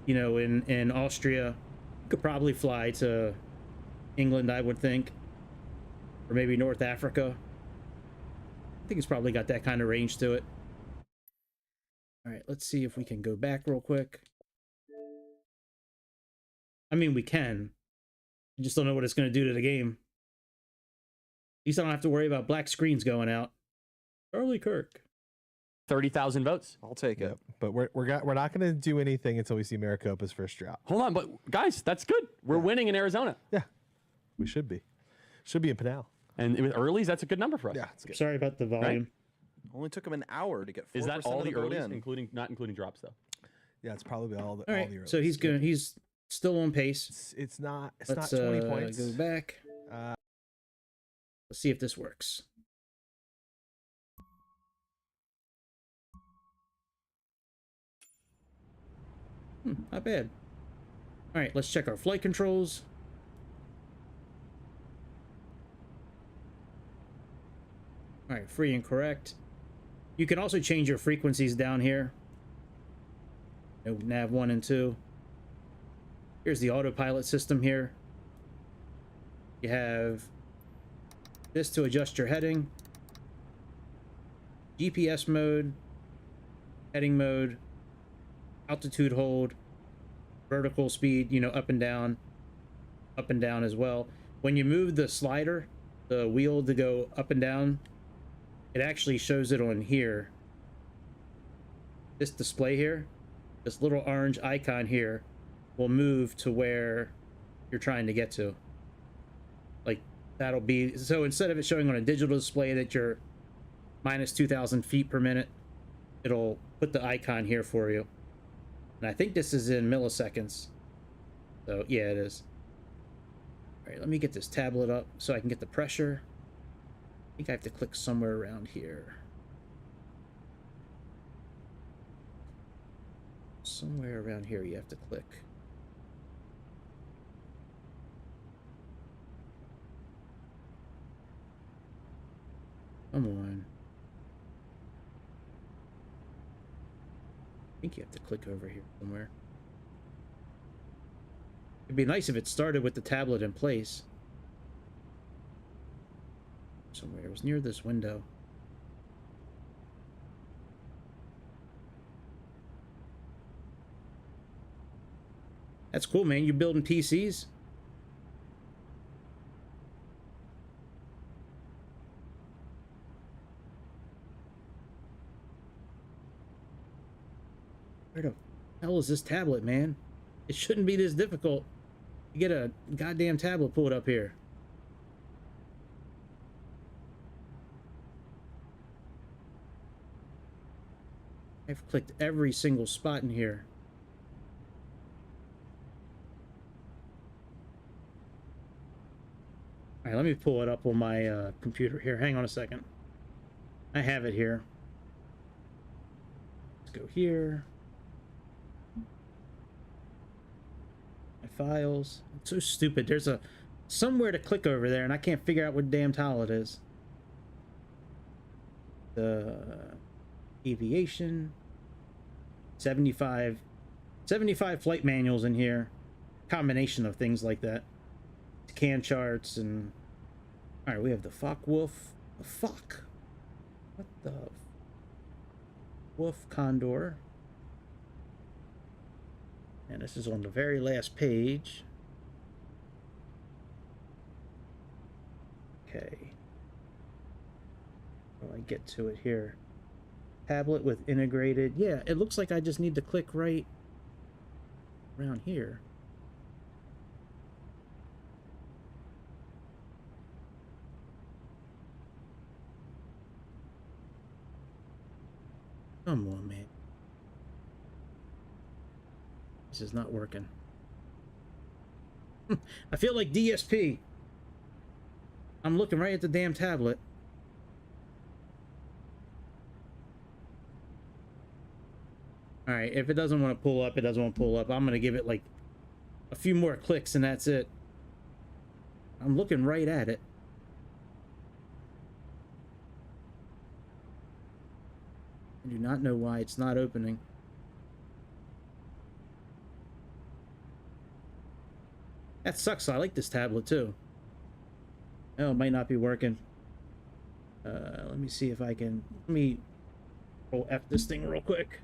you know, in Austria, you could probably fly to England, I would think, or maybe North Africa. I think it's probably got that kind of range to it. All right, let's see if we can go back real quick. I mean, we can. I just don't know what it's going to do to the game. At least I don't have to worry about black screens going out. Charlie Kirk. 30,000 votes. I'll take it. But we're not going to do anything until we see Maricopa's first drop. Hold on, but guys, that's good. We're winning in Arizona. Yeah, we should be. Should be in Pinal. And with earlies, that's a good number for us. Yeah, it's good. Sorry about the volume. Right? Only took him an hour to get 4% Is that all of the the vote earlies, in. including not including drops though? Yeah, it's probably all the All right, all the early. so he's going. He's still on pace. It's not. It's Let's, not 20 points. Go back. Let's see if this works. Not bad. All right, let's check our flight controls. All right, free and correct. You can also change your frequencies down here. Nav 1 and 2. Here's the autopilot system here. You have this to adjust your heading. GPS mode. heading mode, altitude hold, vertical speed, you know, up and down as well. When you move the slider, the wheel to go up and down, it actually shows it on here. This display here, this little orange icon here will move to where you're trying to get to. Like, that'll be, so instead of it showing on a digital display that you're minus 2,000 feet per minute, it'll put the icon here for you. And I think this is in milliseconds. So yeah, it is. All right, let me get this tablet up so I can get the pressure. I think I have to click somewhere around here. Somewhere around here you have to click. Come on. I think you have to click over here somewhere. It'd be nice if it started with the tablet in place. Somewhere. It was near this window. That's cool, man. You building PCs? Where the hell is this tablet, man? It shouldn't be this difficult. You get a goddamn tablet pulled up here. I've clicked every single spot in here. All right, let me pull it up on my computer here. Hang on a second. I have it here. Let's go here. My files. It's so stupid. There's a somewhere to click over there, and I can't figure out what damn tile it is. The aviation. 75 flight manuals in here. Combination of things like that. Can charts and all right, we have the Focke-Wulf. The fuck? What the Wolf Condor? And this is on the very last page. Okay. Oh, I get to it here. Tablet with integrated. Yeah, it looks like I just need to click right around here. Come on, man. This is not working. I feel like DSP. I'm looking right at the damn tablet. Alright, if it doesn't want to pull up, it doesn't want to pull up. I'm going to give it like a few more clicks and that's it. I'm looking right at it. I do not know why it's not opening. That sucks. I like this tablet too. Oh, it might not be working. Let me see if I can. Let me roll F this thing real quick.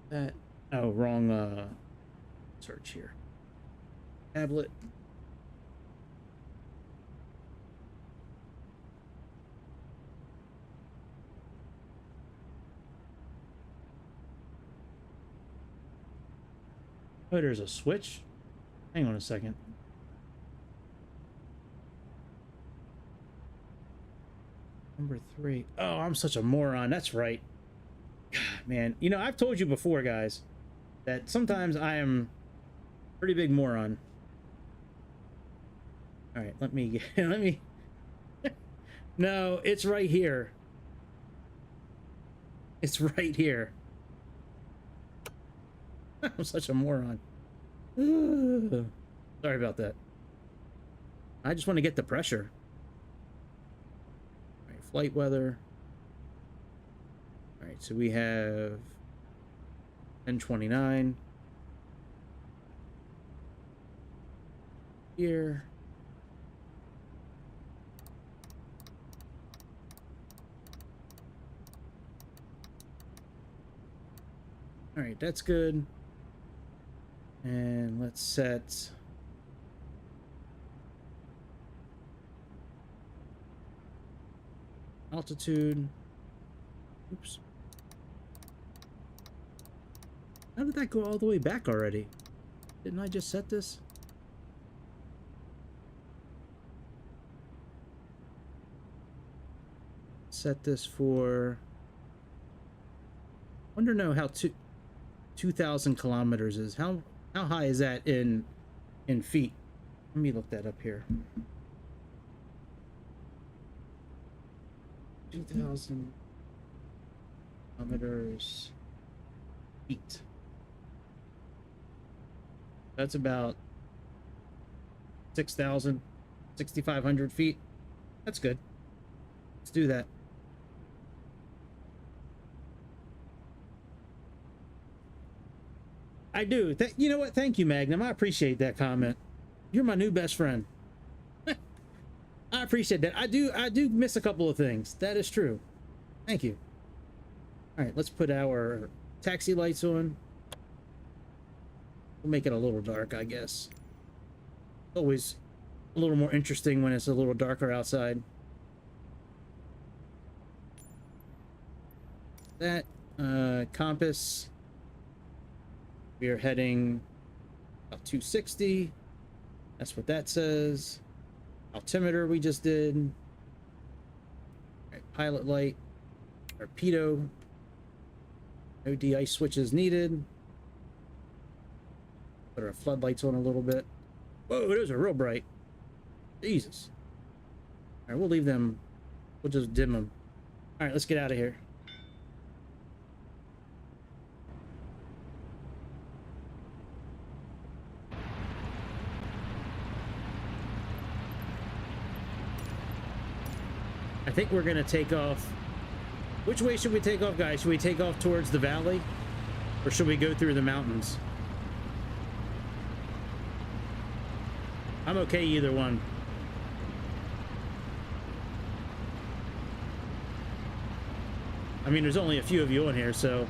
That. Oh, wrong search here. Tablet. Oh, there's a switch? Hang on a second. Number 3. Oh, I'm such a moron. That's right. Man, you know, I've told you before, guys, that sometimes I am a pretty big moron. All right, let me let me. No, it's right here. It's right here. I'm such a moron. Sorry about that. I just want to get the pressure. All right, flight weather. All right, so we have 1029 here. All right, that's good. And let's set altitude. Oops. How did that go all the way back already? Didn't I just set this? Set this for... wonder how 2,000 kilometers is. How high is that in feet? Let me look that up here. 2,000 kilometers feet. That's about 6,000, 6,500 feet. That's good. Let's do that. I do. You know what? Thank you, Magnum. I appreciate that comment. You're my new best friend. I appreciate that. I do miss a couple of things. That is true. Thank you. All right, let's put our taxi lights on. We'll make it a little dark, I guess. Always a little more interesting when it's a little darker outside. That compass. We are heading about 260. That's what that says. Altimeter we just did. All right, pilot light. Torpedo. No de-ice switches needed. Put our floodlights on a little bit. Whoa, those are real bright. Jesus. All right, we'll leave them. We'll just dim them. All right, let's get out of here. I think we're going to take off. Which way should we take off, guys? Should we take off towards the valley? Or should we go through the mountains? I'm okay either one. I mean, there's only a few of you on here, so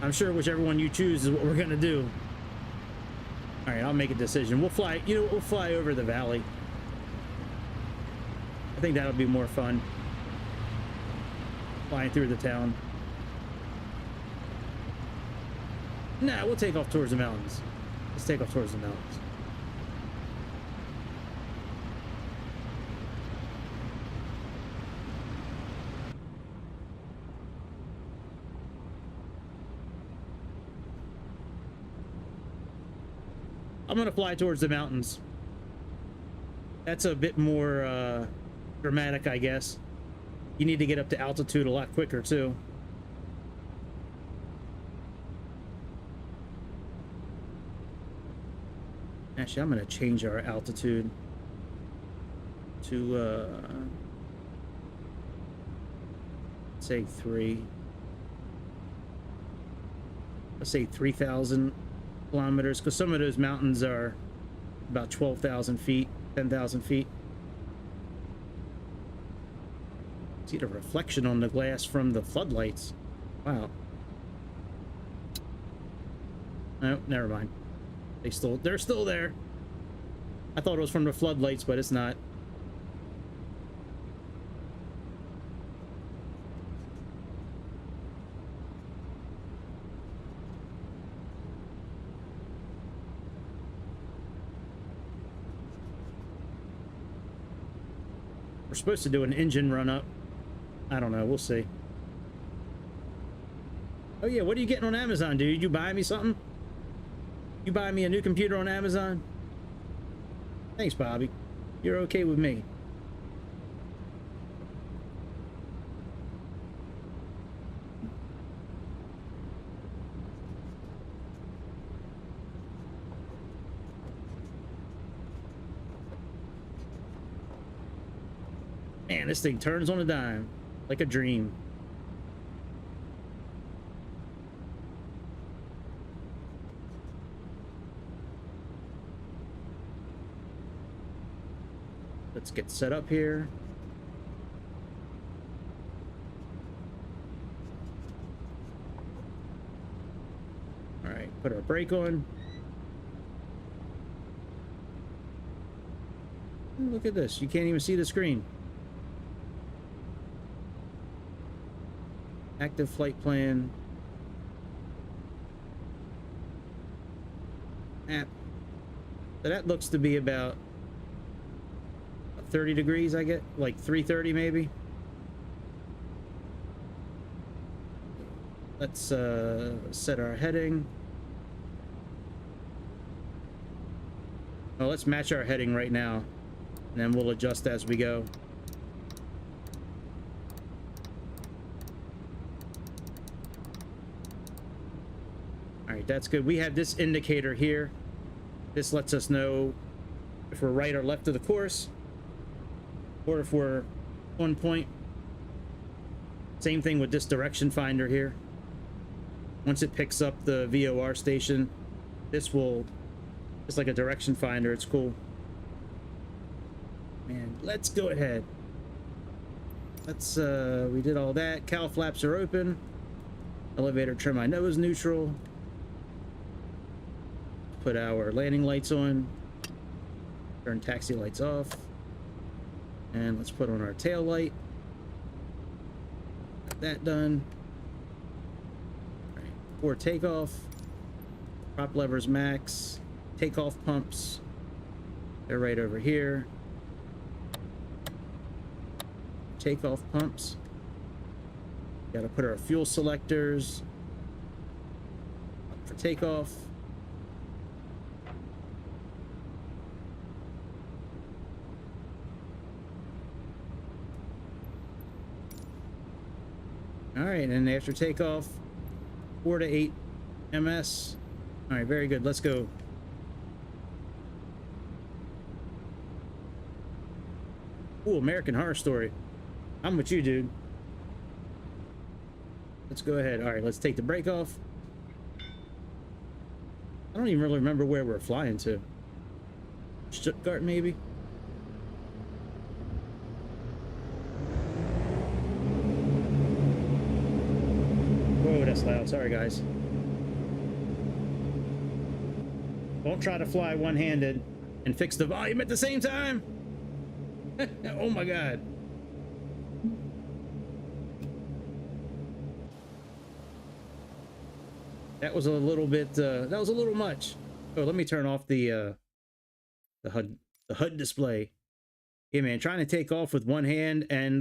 I'm sure whichever one you choose is what we're going to do. All right, I'll make a decision. We'll fly, you know, we'll fly over the valley. I think that'll be more fun. Flying through the town. Nah, we'll take off towards the mountains. Let's take off towards the mountains. I'm gonna fly towards the mountains. That's a bit more dramatic, I guess. You need to get up to altitude a lot quicker too. Actually, I'm gonna change our altitude to say 3. Let's say 3,000 kilometers, because some of those mountains are about 12,000 feet, 10,000 feet. See the reflection on the glass from the floodlights. Wow. No, never mind. They're still there. I thought it was from the floodlights, but it's not. We're supposed to do an engine run up. I don't know. We'll see. Oh yeah, what are you getting on Amazon, dude? You buy me something? You buy me a new computer on Amazon? Thanks, Bobby. You're okay with me. Man, this thing turns on a dime. Like a dream. Let's get set up here. All right, put our brake on. Look at this. You can't even see the screen. Active flight plan. App. So that looks to be about 30 degrees, I get. Like 330 maybe. Let's set our heading. Well, let's match our heading right now. And then we'll adjust as we go. All right, that's good. We have this indicator here. This lets us know if we're right or left of the course, or if we're on point. Same thing with this direction finder here. Once it picks up the VOR station, this will, it's like a direction finder. It's cool. Man, let's go ahead. Let's, we did all that. Cowl flaps are open. Elevator trim I know is neutral. Put our landing lights on. Turn taxi lights off. And let's put on our tail light. Got that done. All right, for takeoff. Prop levers max. Takeoff pumps. They're right over here. Takeoff pumps. Got to put our fuel selectors up for takeoff. All right, and after takeoff, 4 to 8 ms. All right, very good. Let's go. Ooh, American Horror Story. I'm with you, dude. Let's go ahead. All right, let's take the brake off. I don't even really remember where we're flying to. Stuttgart, maybe? Whoa, that's loud. Sorry, guys. Don't try to fly one-handed and fix the volume at the same time. Oh my God. That was a little bit, that was a little much. Oh, let me turn off the HUD display. Yeah, man, trying to take off with one hand and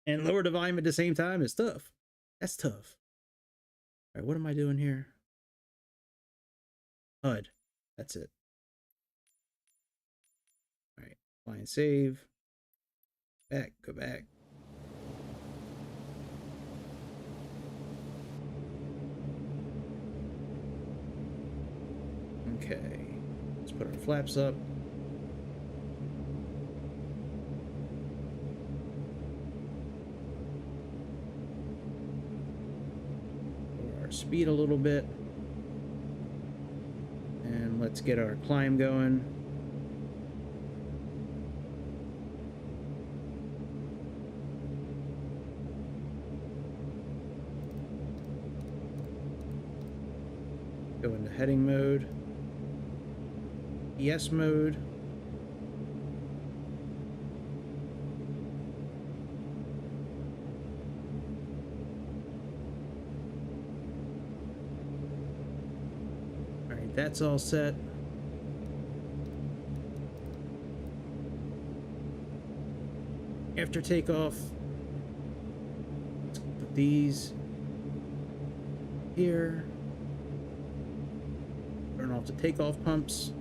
lower the volume at the same time is tough. That's tough. All right, what am I doing here? HUD. That's it. All right, fly and save. Back, go back. Okay, let's put our flaps up. Lower our speed a little bit. And let's get our climb going. Go into heading mode. ES mode. All right, that's all set. After takeoff, let's put these here. Turn off the takeoff pumps.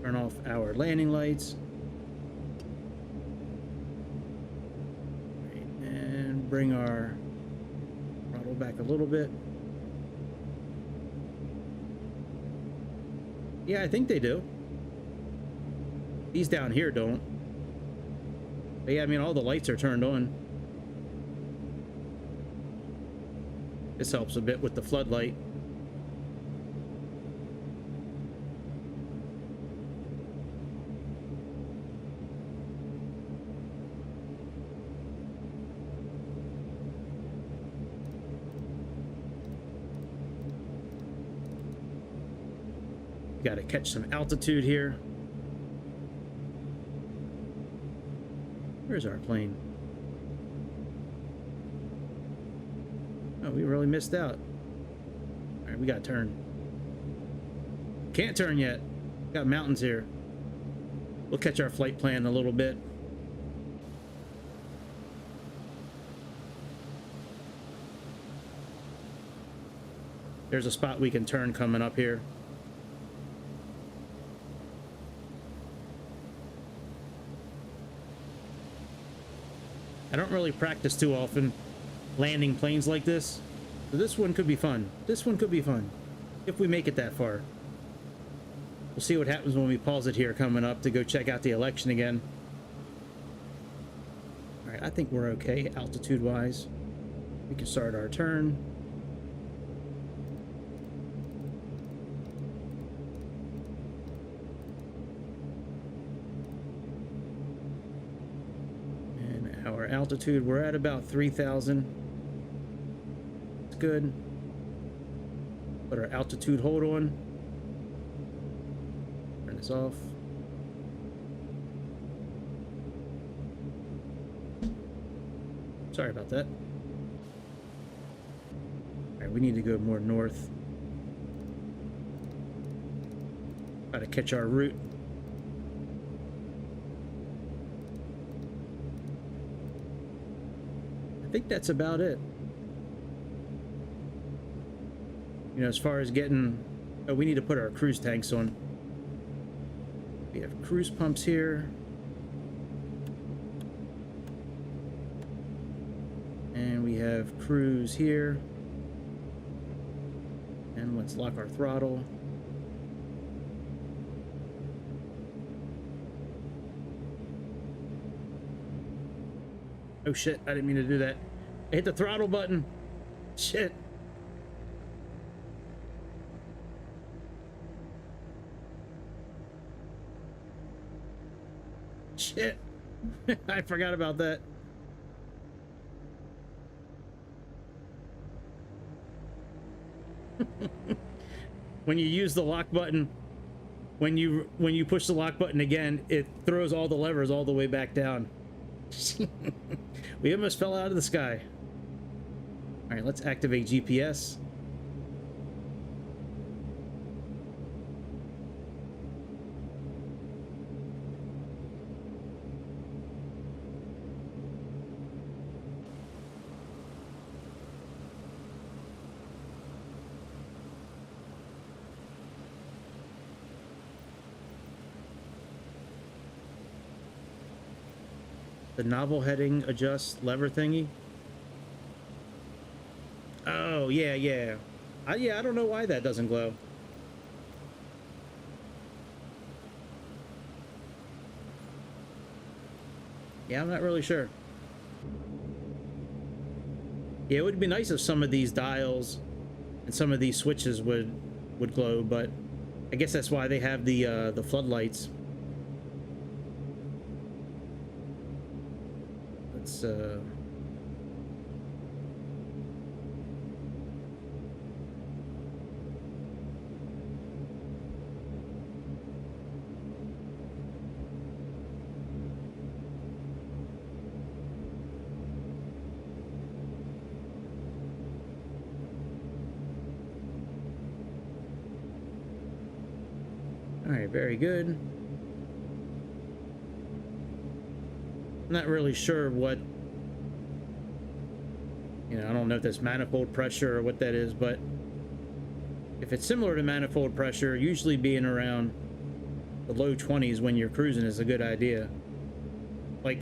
Turn off our landing lights. Right, and bring our throttle back a little bit. Yeah, I think they do. These down here don't. But yeah, I mean, all the lights are turned on. This helps a bit with the floodlight. Got to catch some altitude here. Where's our plane? Oh, we really missed out. All right, we got to turn. Can't turn yet. Got mountains here. We'll catch our flight plan in a little bit. There's a spot we can turn coming up here. I don't really practice too often landing planes like this, so this one could be fun. This one could be fun if we make it that far. We'll see what happens when we pause it here coming up to go check out the election again. All right, I think we're okay altitude-wise. We can start our turn. Our altitude, we're at about 3,000. It's good. Put our altitude hold on. Turn this off. Sorry about that. All right, we need to go more north. Try to catch our route. I think that's about it. You know, as far as getting... Oh, we need to put our cruise tanks on. We have cruise pumps here. And we have cruise here. And let's lock our throttle. Oh shit, I didn't mean to do that. I hit the throttle button. Shit. Shit. I forgot about that. When you use the lock button, when you push the lock button again, it throws all the levers all the way back down. We almost fell out of the sky. All right, let's activate GPS. The novel heading adjust lever thingy. Oh, yeah. Yeah, I don't know why that doesn't glow. Yeah, I'm not really sure. Yeah, it would be nice if some of these dials and some of these switches would glow, but I guess that's why they have the floodlights. Let's all right, very good. Not really sure what, you know, I don't know if that's manifold pressure or what that is, but if it's similar to manifold pressure, usually being around the low 20s when you're cruising is a good idea. Like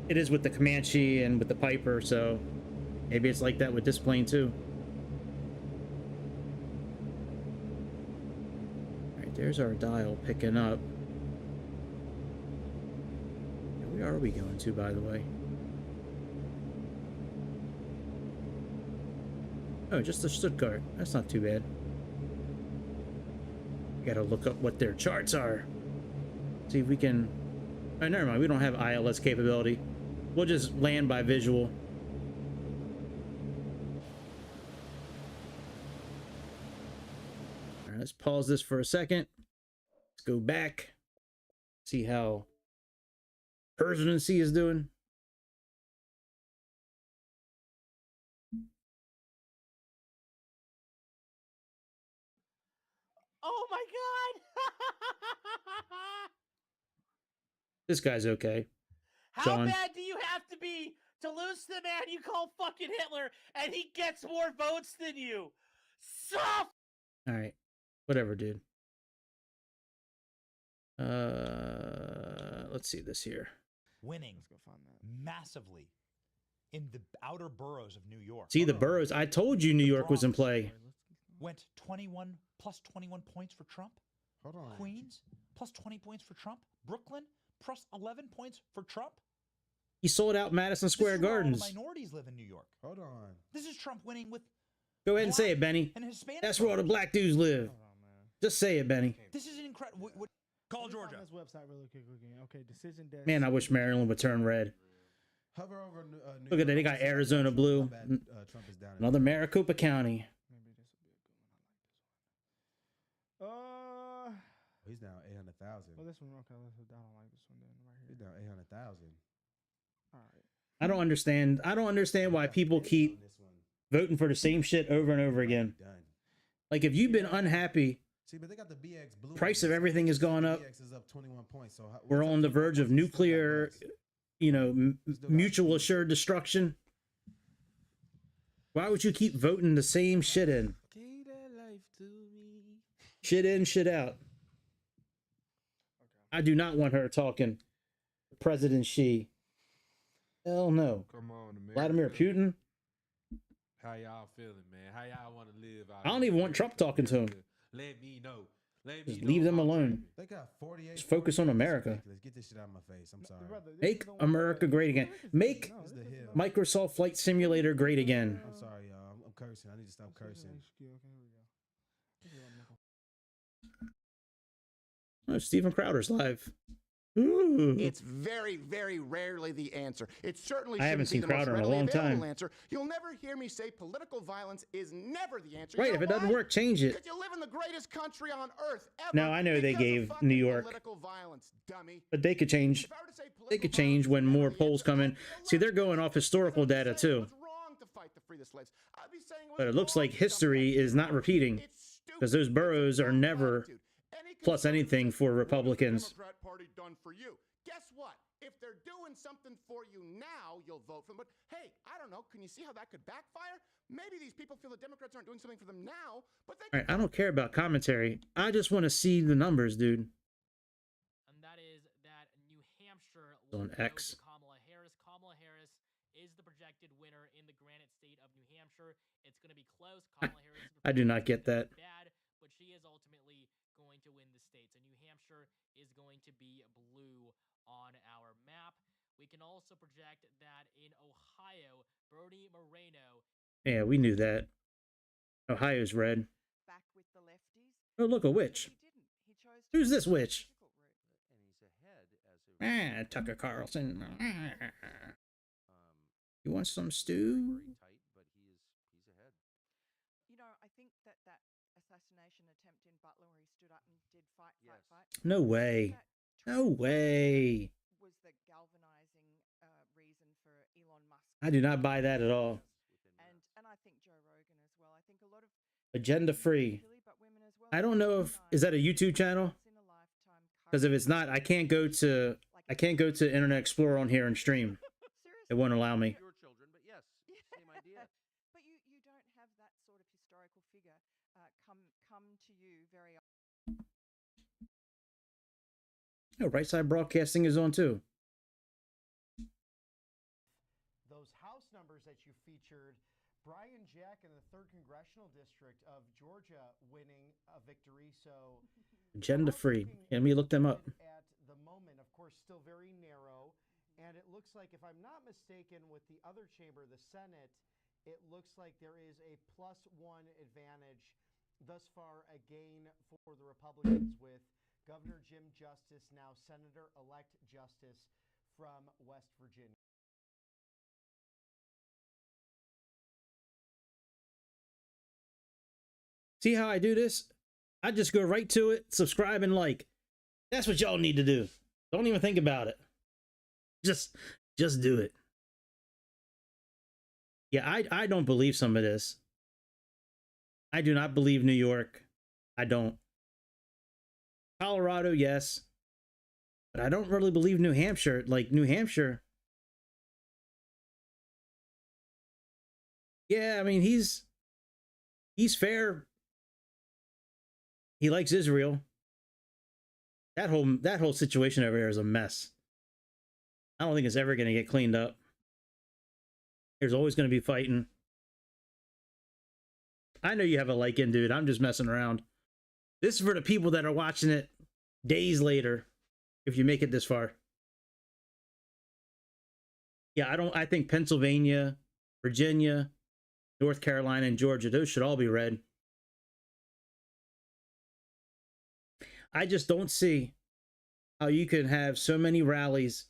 it is with the Comanche and with the Piper, so maybe it's like that with this plane too. All right, there's our dial picking up. Where are we going to, by the way? Oh, just to Stuttgart. That's not too bad. Gotta look up what their charts are. See if we can... Oh, never mind. We don't have ILS capability. We'll just land by visual. All right, let's pause this for a second. Let's go back. See how presidency is doing. Oh my god! This guy's okay. How John. bad do you have to be to lose to the man you call fucking Hitler and he gets more votes than you? Soft! All right. Whatever, dude. Let's see this here. Winning massively in the outer boroughs of New York. See the boroughs. I told you New York was in play. Went 21 plus 21 points for Trump. Hold on. Queens plus 20 points for Trump. Brooklyn plus 11 points for Trump. He sold out Madison Square This is where all the Gardens. minorities live in New York. Hold on. This is Trump winning with Go ahead and say it, Benny. and Hispanic. That's where all the black dudes live. Just say it, Benny. This is an incredible. Call Georgia. This website really quick again. Okay, decision desk. Man, I wish Maryland would turn red. Hover over. Look at that. They got Arizona blue. Trump is down. Another Maricopa County. He's down 800,000. Well, this one, okay, I don't like this one then right here. He's down 800,000. All right. I don't understand. I don't understand why people keep voting for the same shit over and over again. Like if you've been unhappy, See, but they got the BX blue. price of everything has gone up. BX is up 21 points. So We're on the verge of nuclear, you know, mutual assured destruction. Why would you keep voting the same shit in? Shit in, shit out. I do not want her talking President Xi. Hell no. Come on, man. Vladimir Putin. How y'all feeling, man? How y'all want to live? I don't even want Trump talking to him. Let me know. Just leave them alone. They got 48. Just focus on America. Let's get this shit out of my face. I'm sorry. Make America great again. Make Microsoft Flight Simulator great again. I'm sorry, y'all. I'm cursing. I need to stop cursing. Oh, Steven Crowder's live. Ooh. It's very, very rarely the answer. It certainly I haven't shouldn't be seen the most Crowder in a readily long available time. answer. You'll never hear me say political violence is never the answer. Right, You if know it doesn't why? work, change it. Because you live in the greatest country on earth ever. No, I know they because of gave fucking New York, political violence, dummy. but they could change. They could change when more polls come in. See, they're going off historical data too. Wrong to fight to free the slaves. I'd be saying But it looks like history is not repeating because those boroughs are never plus anything for Republicans. Democrat Party done for you. Guess what? If they're doing something for you now, you'll vote for them. But hey, I don't know. Can you see how that could backfire? Maybe these people feel the Democrats aren't doing something for them now, but they All right, I don't care about commentary. I just want to see the numbers, dude. And that is that New Hampshire On X. Kamala Harris. Kamala Harris is the projected winner in the Granite State of New Hampshire. It's going to be close. Kamala Harris is I do not get that. bad, but she is ultimately going to win the states. And New Hampshire is going to be blue on our map. We can also project that in Ohio, Bernie Moreno. Yeah, we knew that. Ohio's red. Back with the lefties. Oh, look, a witch. Who's this witch? Ah, Tucker Carlson. You want some stew? You know, I think that assassination attempt in Butler where he stood up and did fight. No way. No way. Was the galvanizing reason for Elon Musk. I do not buy that at all. And I think Joe Rogan as well. I think a lot of Agenda free. I don't know if is that a YouTube channel? Because if it's not, I can't go to Internet Explorer on here and stream. It won't allow me. your children, but yes, same idea. But you don't have that sort of historical figure come to you very often. Oh, Right Side Broadcasting is on too. Those House numbers that you featured, Brian Jack in the 3rd Congressional District of Georgia winning a victory. So Agenda free. Let me look them up. at the moment, of course, still very narrow. And it looks like, if I'm not mistaken, with the other chamber, the Senate, it looks like there is a +1 advantage thus far, a gain for the Republicans with Governor Jim Justice, now Senator-elect Justice from West Virginia. See how I do this? I just go right to it, subscribe and like. That's what y'all need to do. Don't even think about it. Just do it. Yeah, I don't believe some of this. I do not believe New York. I don't. Colorado, yes. But I don't really believe New Hampshire. Like, New Hampshire. Yeah, I mean, he's fair. He likes Israel. That whole situation over there is a mess. I don't think it's ever going to get cleaned up. There's always going to be fighting. I know you have a like-in, dude. I'm just messing around. This is for the people that are watching it days later, if you make it this far. Yeah, I think Pennsylvania, Virginia, North Carolina, and Georgia, those should all be red. I just don't see how you can have so many rallies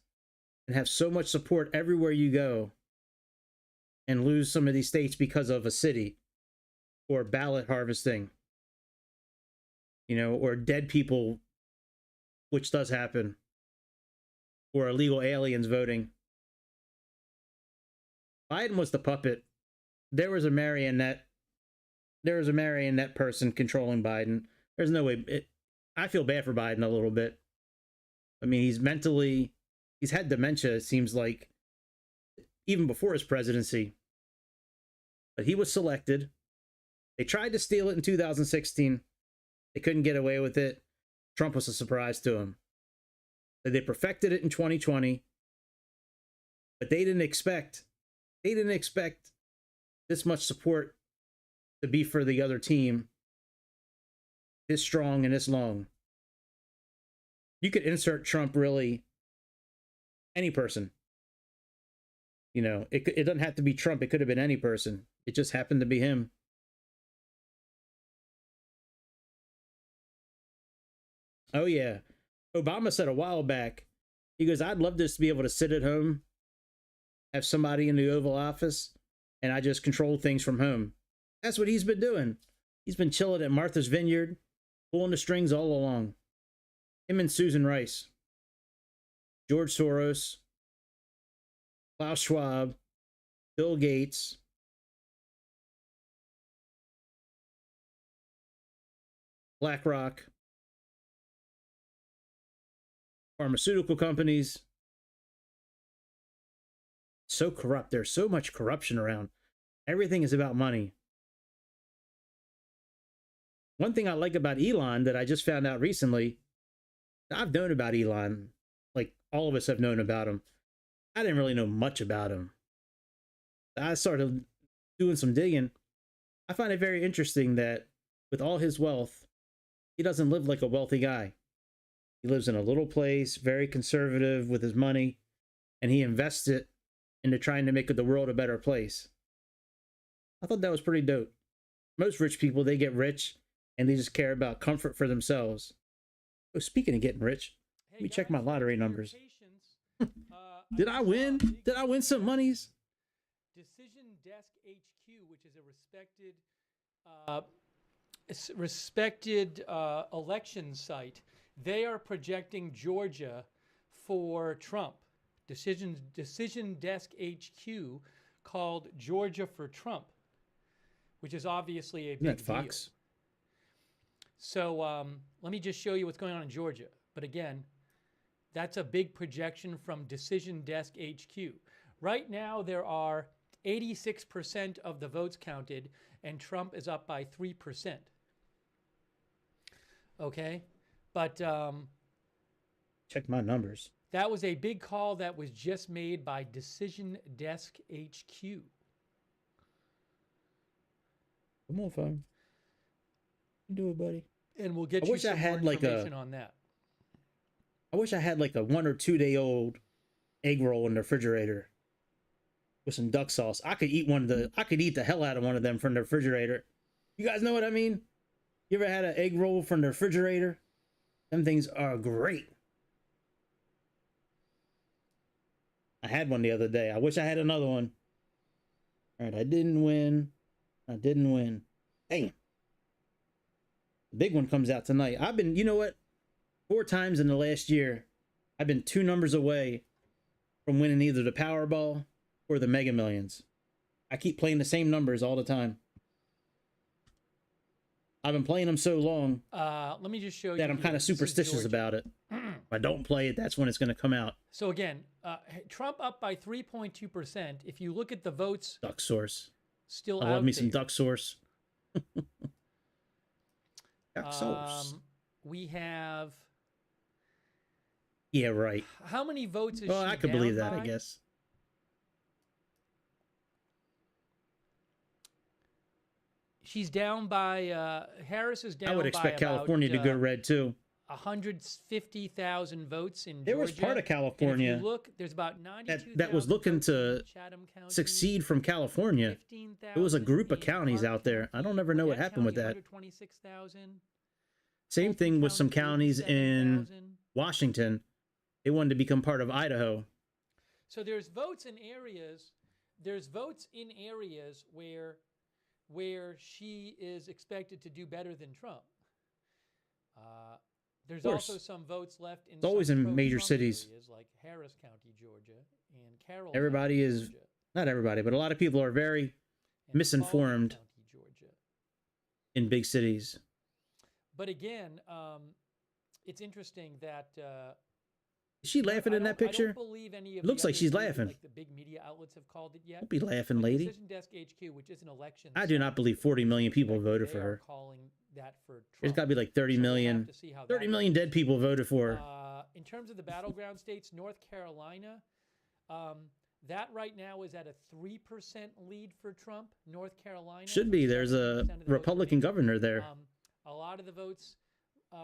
and have so much support everywhere you go and lose some of these states because of a city or ballot harvesting, you know, or dead people, which does happen, or illegal aliens voting. Biden was the puppet. There was a marionette. There was a marionette person controlling Biden. There's no way. I feel bad for Biden a little bit. I mean, he's had dementia, it seems like, even before his presidency. But he was selected. They tried to steal it in 2016. They couldn't get away with it. Trump was a surprise to him. So they perfected it in 2020. But they didn't expect this much support to be for the other team this strong and this long. You could insert Trump, really, any person. You know, it doesn't have to be Trump. It could have been any person. It just happened to be him. Oh, yeah. Obama said a while back, he goes, I'd love this to be able to sit at home, have somebody in the Oval Office, and I just control things from home. That's what he's been doing. He's been chilling at Martha's Vineyard, pulling the strings all along. Him and Susan Rice, George Soros, Klaus Schwab, Bill Gates, BlackRock, pharmaceutical companies. So corrupt. There's so much corruption around. Everything is about money. One thing I like about Elon that I just found out recently, I've known about Elon, like all of us have known about him. I didn't really know much about him. I started doing some digging. I find it very interesting that with all his wealth, he doesn't live like a wealthy guy. He lives in a little place, very conservative with his money, and he invests it into trying to make the world a better place. I thought that was pretty dope. Most rich people, they get rich and they just care about comfort for themselves. Oh, speaking of getting rich, let me check my lottery numbers. Did I win? Did I win some monies? Decision Desk HQ, which is a respected election site, they are projecting Georgia for Trump. Decision Desk HQ called Georgia for Trump, which is obviously a big deal. Fox? So let me just show you what's going on in Georgia. But again, that's a big projection from Decision Desk HQ. Right now, there are 86% of the votes counted, and Trump is up by 3%. Okay? But check my numbers. That was a big call that was just made by Decision Desk HQ. Come on, phone. You do it, buddy. And we'll get you some more information on that. I wish I had like a 1 or 2 day old egg roll in the refrigerator with some duck sauce. I could eat the hell out of one of them from the refrigerator. You guys know what I mean? You ever had an egg roll from the refrigerator? Them things are great. I had one the other day. I wish I had another one. All right, I didn't win. Damn. The big one comes out tonight. You know what? 4 times in the last year, I've been 2 numbers away from winning either the Powerball or the Mega Millions. I keep playing the same numbers all the time. I've been playing them so long Let me just show you that I'm here. kind of This is superstitious Georgia. about it. If I don't play it, that's when it's going to come out. So again, Trump up by 3.2%. If you look at the votes, Duck Source. still I out love me some there. Duck Source. Duck Source. We have Yeah, right. how many votes is Well, she I could down believe that, by? I guess. She's down by Harris is down. I would expect by California about, to go red too. 150,000 votes in There Georgia. was part of And California if you look, there's about 92,000 that was looking votes to in Chatham County, succeed from California. 15,000 It was a group of in counties Clark out there. I don't ever know what Gwinnett happened with County, that. 126,000. Same thing with some counties in 37,000. Washington. They wanted to become part of Idaho. So there's votes in areas. There's votes in areas where she is expected to do better than Trump. There's course. also some votes left in. It's always some in major pro-Trump cities. areas like Harris County, Georgia, and Carroll. Everybody County, is, Georgia, not everybody, but a lot of people are very and misinformed Spalding County, Georgia. in big cities. But again, it's interesting that. Is she laughing in that picture? I don't believe any of It looks the like other she's big, laughing. Like the big media outlets have called it yet. Don't be laughing, But lady. Decision Desk HQ, which is an election. I do not believe 40 million people voted they for are her. calling that for There's Trump. got to be like 30 So we'll have million. to see how 30 that million goes. dead people voted for her. In terms of the battleground states, North Carolina, that right now is at a 3% lead for Trump. North Carolina Should be. There's 70% a of the votes Republican remaining. governor there. A lot of the votes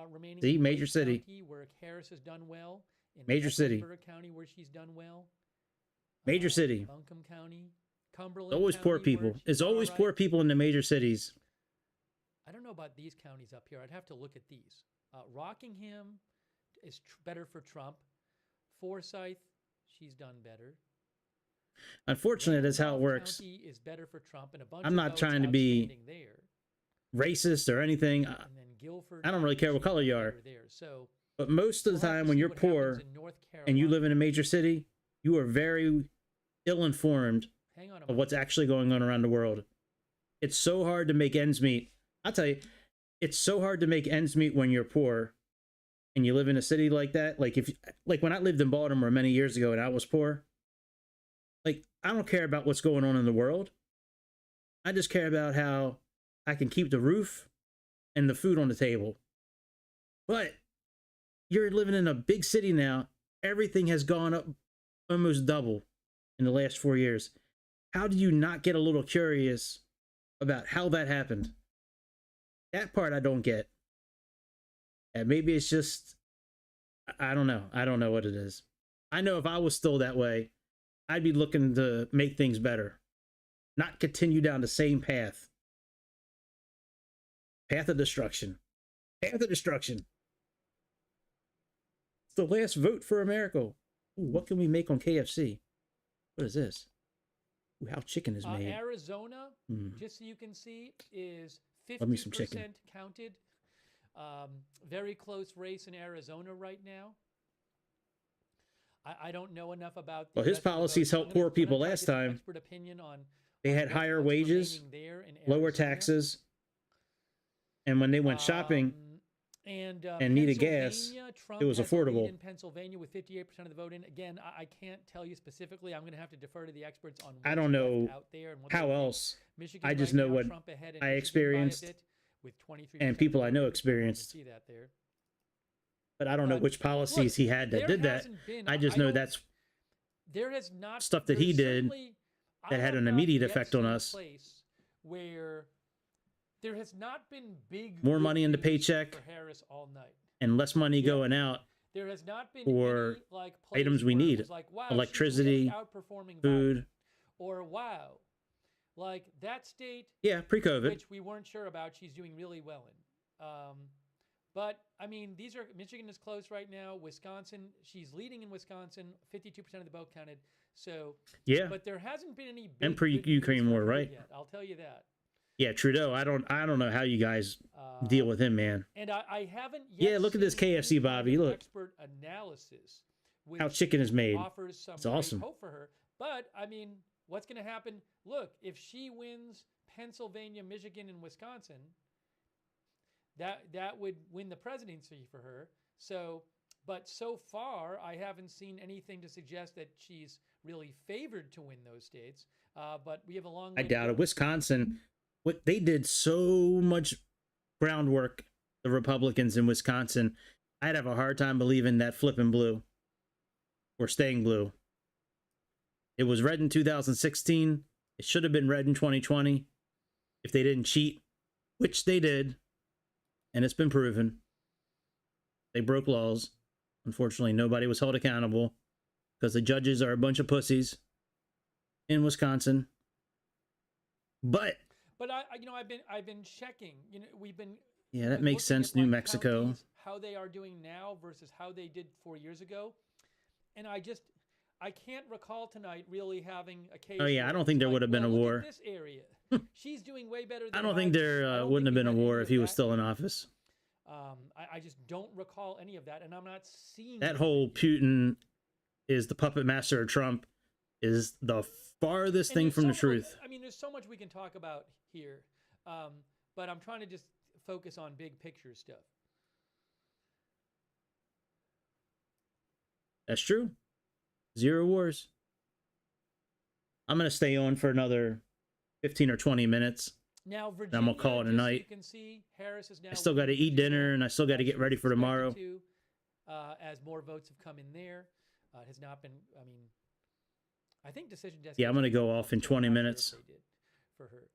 remaining. See, in major Wake city. County, where Harris has done well. In Major city. Mecklenburg County, where she's done well. Major city. Buncombe County, Cumberland. It's always poor County, where people. she's It's done always all poor right. people in the major cities. I don't know about these counties up here. I'd have to look at these. Rockingham is better for Trump. Forsyth, she's done better. Unfortunately, that's how it works. County is better for Trump, and a bunch I'm of not votes trying to be outstanding there. racist or anything. And then Guilford. I don't really care what color you are. better there. So But most of the we'll have time to when see you're what happens poor in North and you Carolina. live in a major city, you are very ill-informed Hang on a of what's actually going on around the world. It's so hard to make ends meet. I'll tell you, it's so hard to make ends meet when you're poor and you live in a city like that. Like when I lived in Baltimore many years ago and I was poor, like I don't care about what's going on in the world. I just care about how I can keep the roof and the food on the table. But you're living in a big city now. Everything has gone up almost double in the last 4 years. How do you not get a little curious about how that happened? That part I don't get. And maybe it's just, I don't know. I don't know what it is. I know if I was still that way, I'd be looking to make things better, not continue down the same path. Path of destruction. Path of destruction. It's the last vote for America. Ooh, what can we make on KFC? What is this? Ooh, how chicken is made. Arizona, Mm. just so you can see, is 50% Love me some chicken. counted. Very close race in Arizona right now. I don't know enough about. Well, his rest of the policies votes. helped I'm gonna- poor I'm gonna people try to last get some time. Expert opinion on. They had higher wages, remaining there in lower Arizona. taxes, and when they went shopping and needed gas, Pennsylvania, Trump it was has a lead affordable. in Pennsylvania with 58% of the vote in. Again, I can't tell you specifically. I'm going to have to defer to the experts on. I what's don't know left out there and what how they think. else. Michigan I just right know now, what Trump ahead in I Michigan by a experienced bit with 23% and of people the I know vote. experienced. You can see that there. But I don't know But, which policies he had that there did that. hasn't been- I just I know don't- that's There has not stuff that he there's did certainly- I that had have an not immediate yet effect on seen a us. place where there has not been big More good money in the news paycheck for Harris all night. and less money going out There has not been for any, like, place items we where it need. was like, wow, she's Electricity, really outperforming Biden. food. Or wow, like that state. Yeah, pre-COVID. Which we weren't sure about. She's doing really well in. But I mean, these are Michigan is close right now. Wisconsin, she's leading in Wisconsin. 52% of the vote counted. So Yeah. but there hasn't been any big And good news pre-Ukraine for war, her right? Yet. I'll tell you that. Yeah, Trudeau. I don't know how you guys deal with him, man. And I haven't yet. Yeah, look at this seen any KFC, Bobby. kind of Look expert analysis. how which chicken is made. Offers some It's awesome. great hope for her. But I mean, what's going to happen? Look, if she wins Pennsylvania, Michigan, and Wisconsin, that would win the presidency for her. So, but so far, I haven't seen anything to suggest that she's really favored to win those states. But we have a long way I to doubt go. it. Wisconsin, what they did so much groundwork, the Republicans in Wisconsin. I'd have a hard time believing that flipping blue or staying blue. It was red in 2016. It should have been red in 2020 if they didn't cheat, which they did. And it's been proven. They broke laws. Unfortunately, nobody was held accountable because the judges are a bunch of pussies in Wisconsin. But I've been checking. We've been yeah, that makes sense. New Mexico, counties, how they are doing now versus how they did 4 years ago, and I can't recall tonight really having a case. Oh yeah, I don't think there would have been a war. This area, she's doing way better. I Than don't think there wouldn't have been a war if he was still in office. I just don't recall any of that, and I'm not seeing that whole Putin is the puppet master of Trump is the farthest thing from the truth. I mean, there's so much we can talk about here, but I'm trying to just focus on big picture stuff. That's true. Zero wars. I'm going to stay on for another 15 or 20 minutes. Now, Virginia, I'm going to call it a night. You can see Harris is now I still got to eat dinner, and I still got to get ready for tomorrow. As more votes have come in there. It has not been, I mean, I think decision desk. Yeah, I'm going to go off in 20 minutes. They did for her.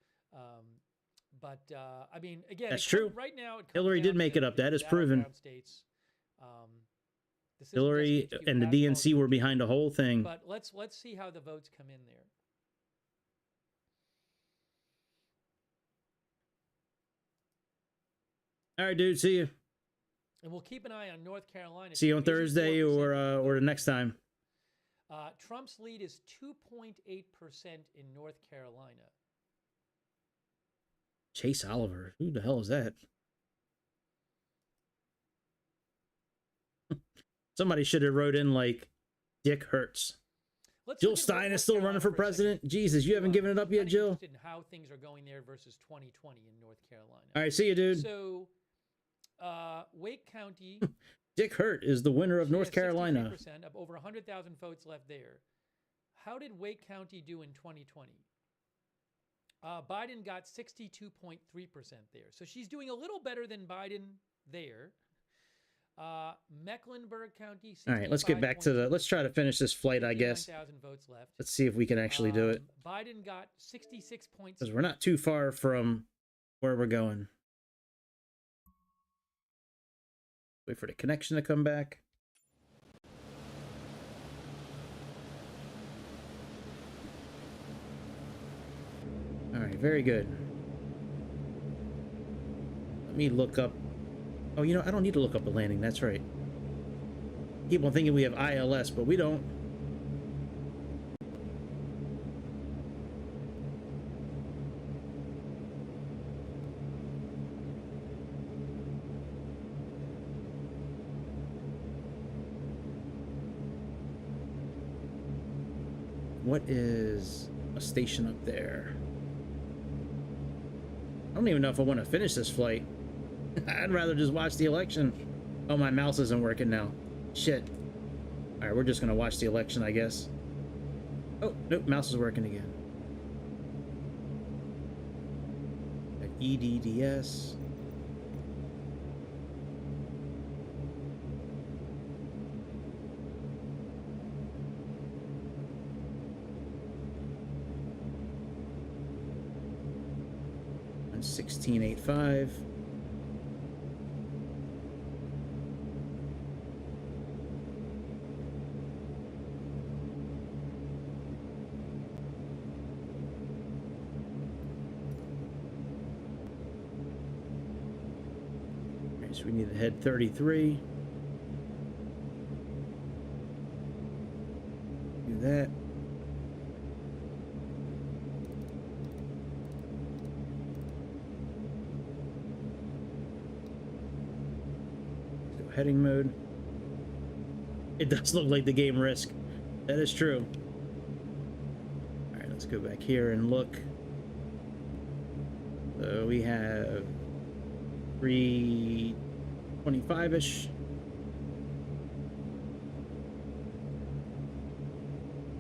I mean, again, that's true. Right now, Hillary did make it up. That is proven. States, Hillary and the DNC were behind the whole thing. But let's see how the votes come in there. All right, dude. See you. And we'll keep an eye on North Carolina. See you on Thursday or the next time. Trump's lead is 2.8% in North Carolina. Chase Oliver. Who the hell is that? Somebody should have wrote in like Dick Hertz. Jill Stein is still running for president. Jesus, you haven't given it up yet, Jill? In how things are going there versus 2020 in North Carolina. All right, see you, dude. So, Wake County. Dick Hurt is the winner of North Carolina. 63% of over 100,000 votes left there. How did Wake County do in 2020? Biden got 62.3% there. So she's doing a little better than Biden there. Mecklenburg County. All right, let's get back to let's try to finish this flight, I guess. 59,000 votes left. Let's see if we can actually do it. Biden got 66 points. Because we're not too far from where we're going. Wait for the connection to come back. All right, very good. Let me look up. Oh, you know, I don't need to look up a landing. That's right. Keep on thinking we have ILS, but we don't. What is a station up there? I don't even know if I want to finish this flight. I'd rather just watch the election. Oh, my mouse isn't working now. Shit. All right, we're just going to watch the election, I guess. Oh, nope, mouse is working again. At EDDS. And 1685. So we need to head 33. Do that. heading mode. It does look like the game Risk. That is true. All right, let's go back here and look. So we have 325-ish.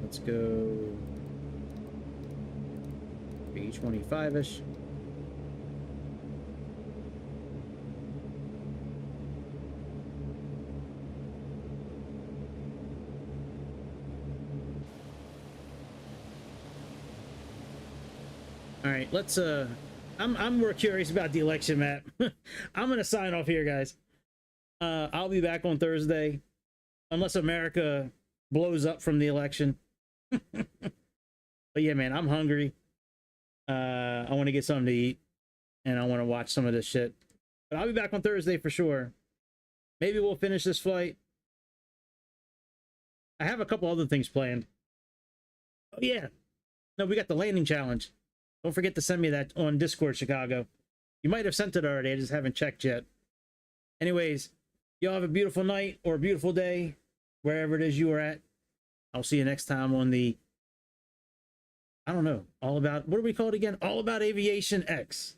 Let's go 325-ish. All right, let's I'm more curious about the election map. I'm gonna sign off here, guys. I'll be back on Thursday, unless America blows up from the election. But yeah, man, I'm hungry. I want to get something to eat, and I want to watch some of this shit. But I'll be back on Thursday for sure. Maybe we'll finish this flight. I have a couple other things planned. Oh yeah, no, we got the landing challenge. Don't forget to send me that on Discord, Chicago. You might have sent it already. I just haven't checked yet. Anyways, y'all have a beautiful night or a beautiful day, wherever it is you are at. I'll see you next time on the, I don't know, all about, what do we call it again? All About Aviation X.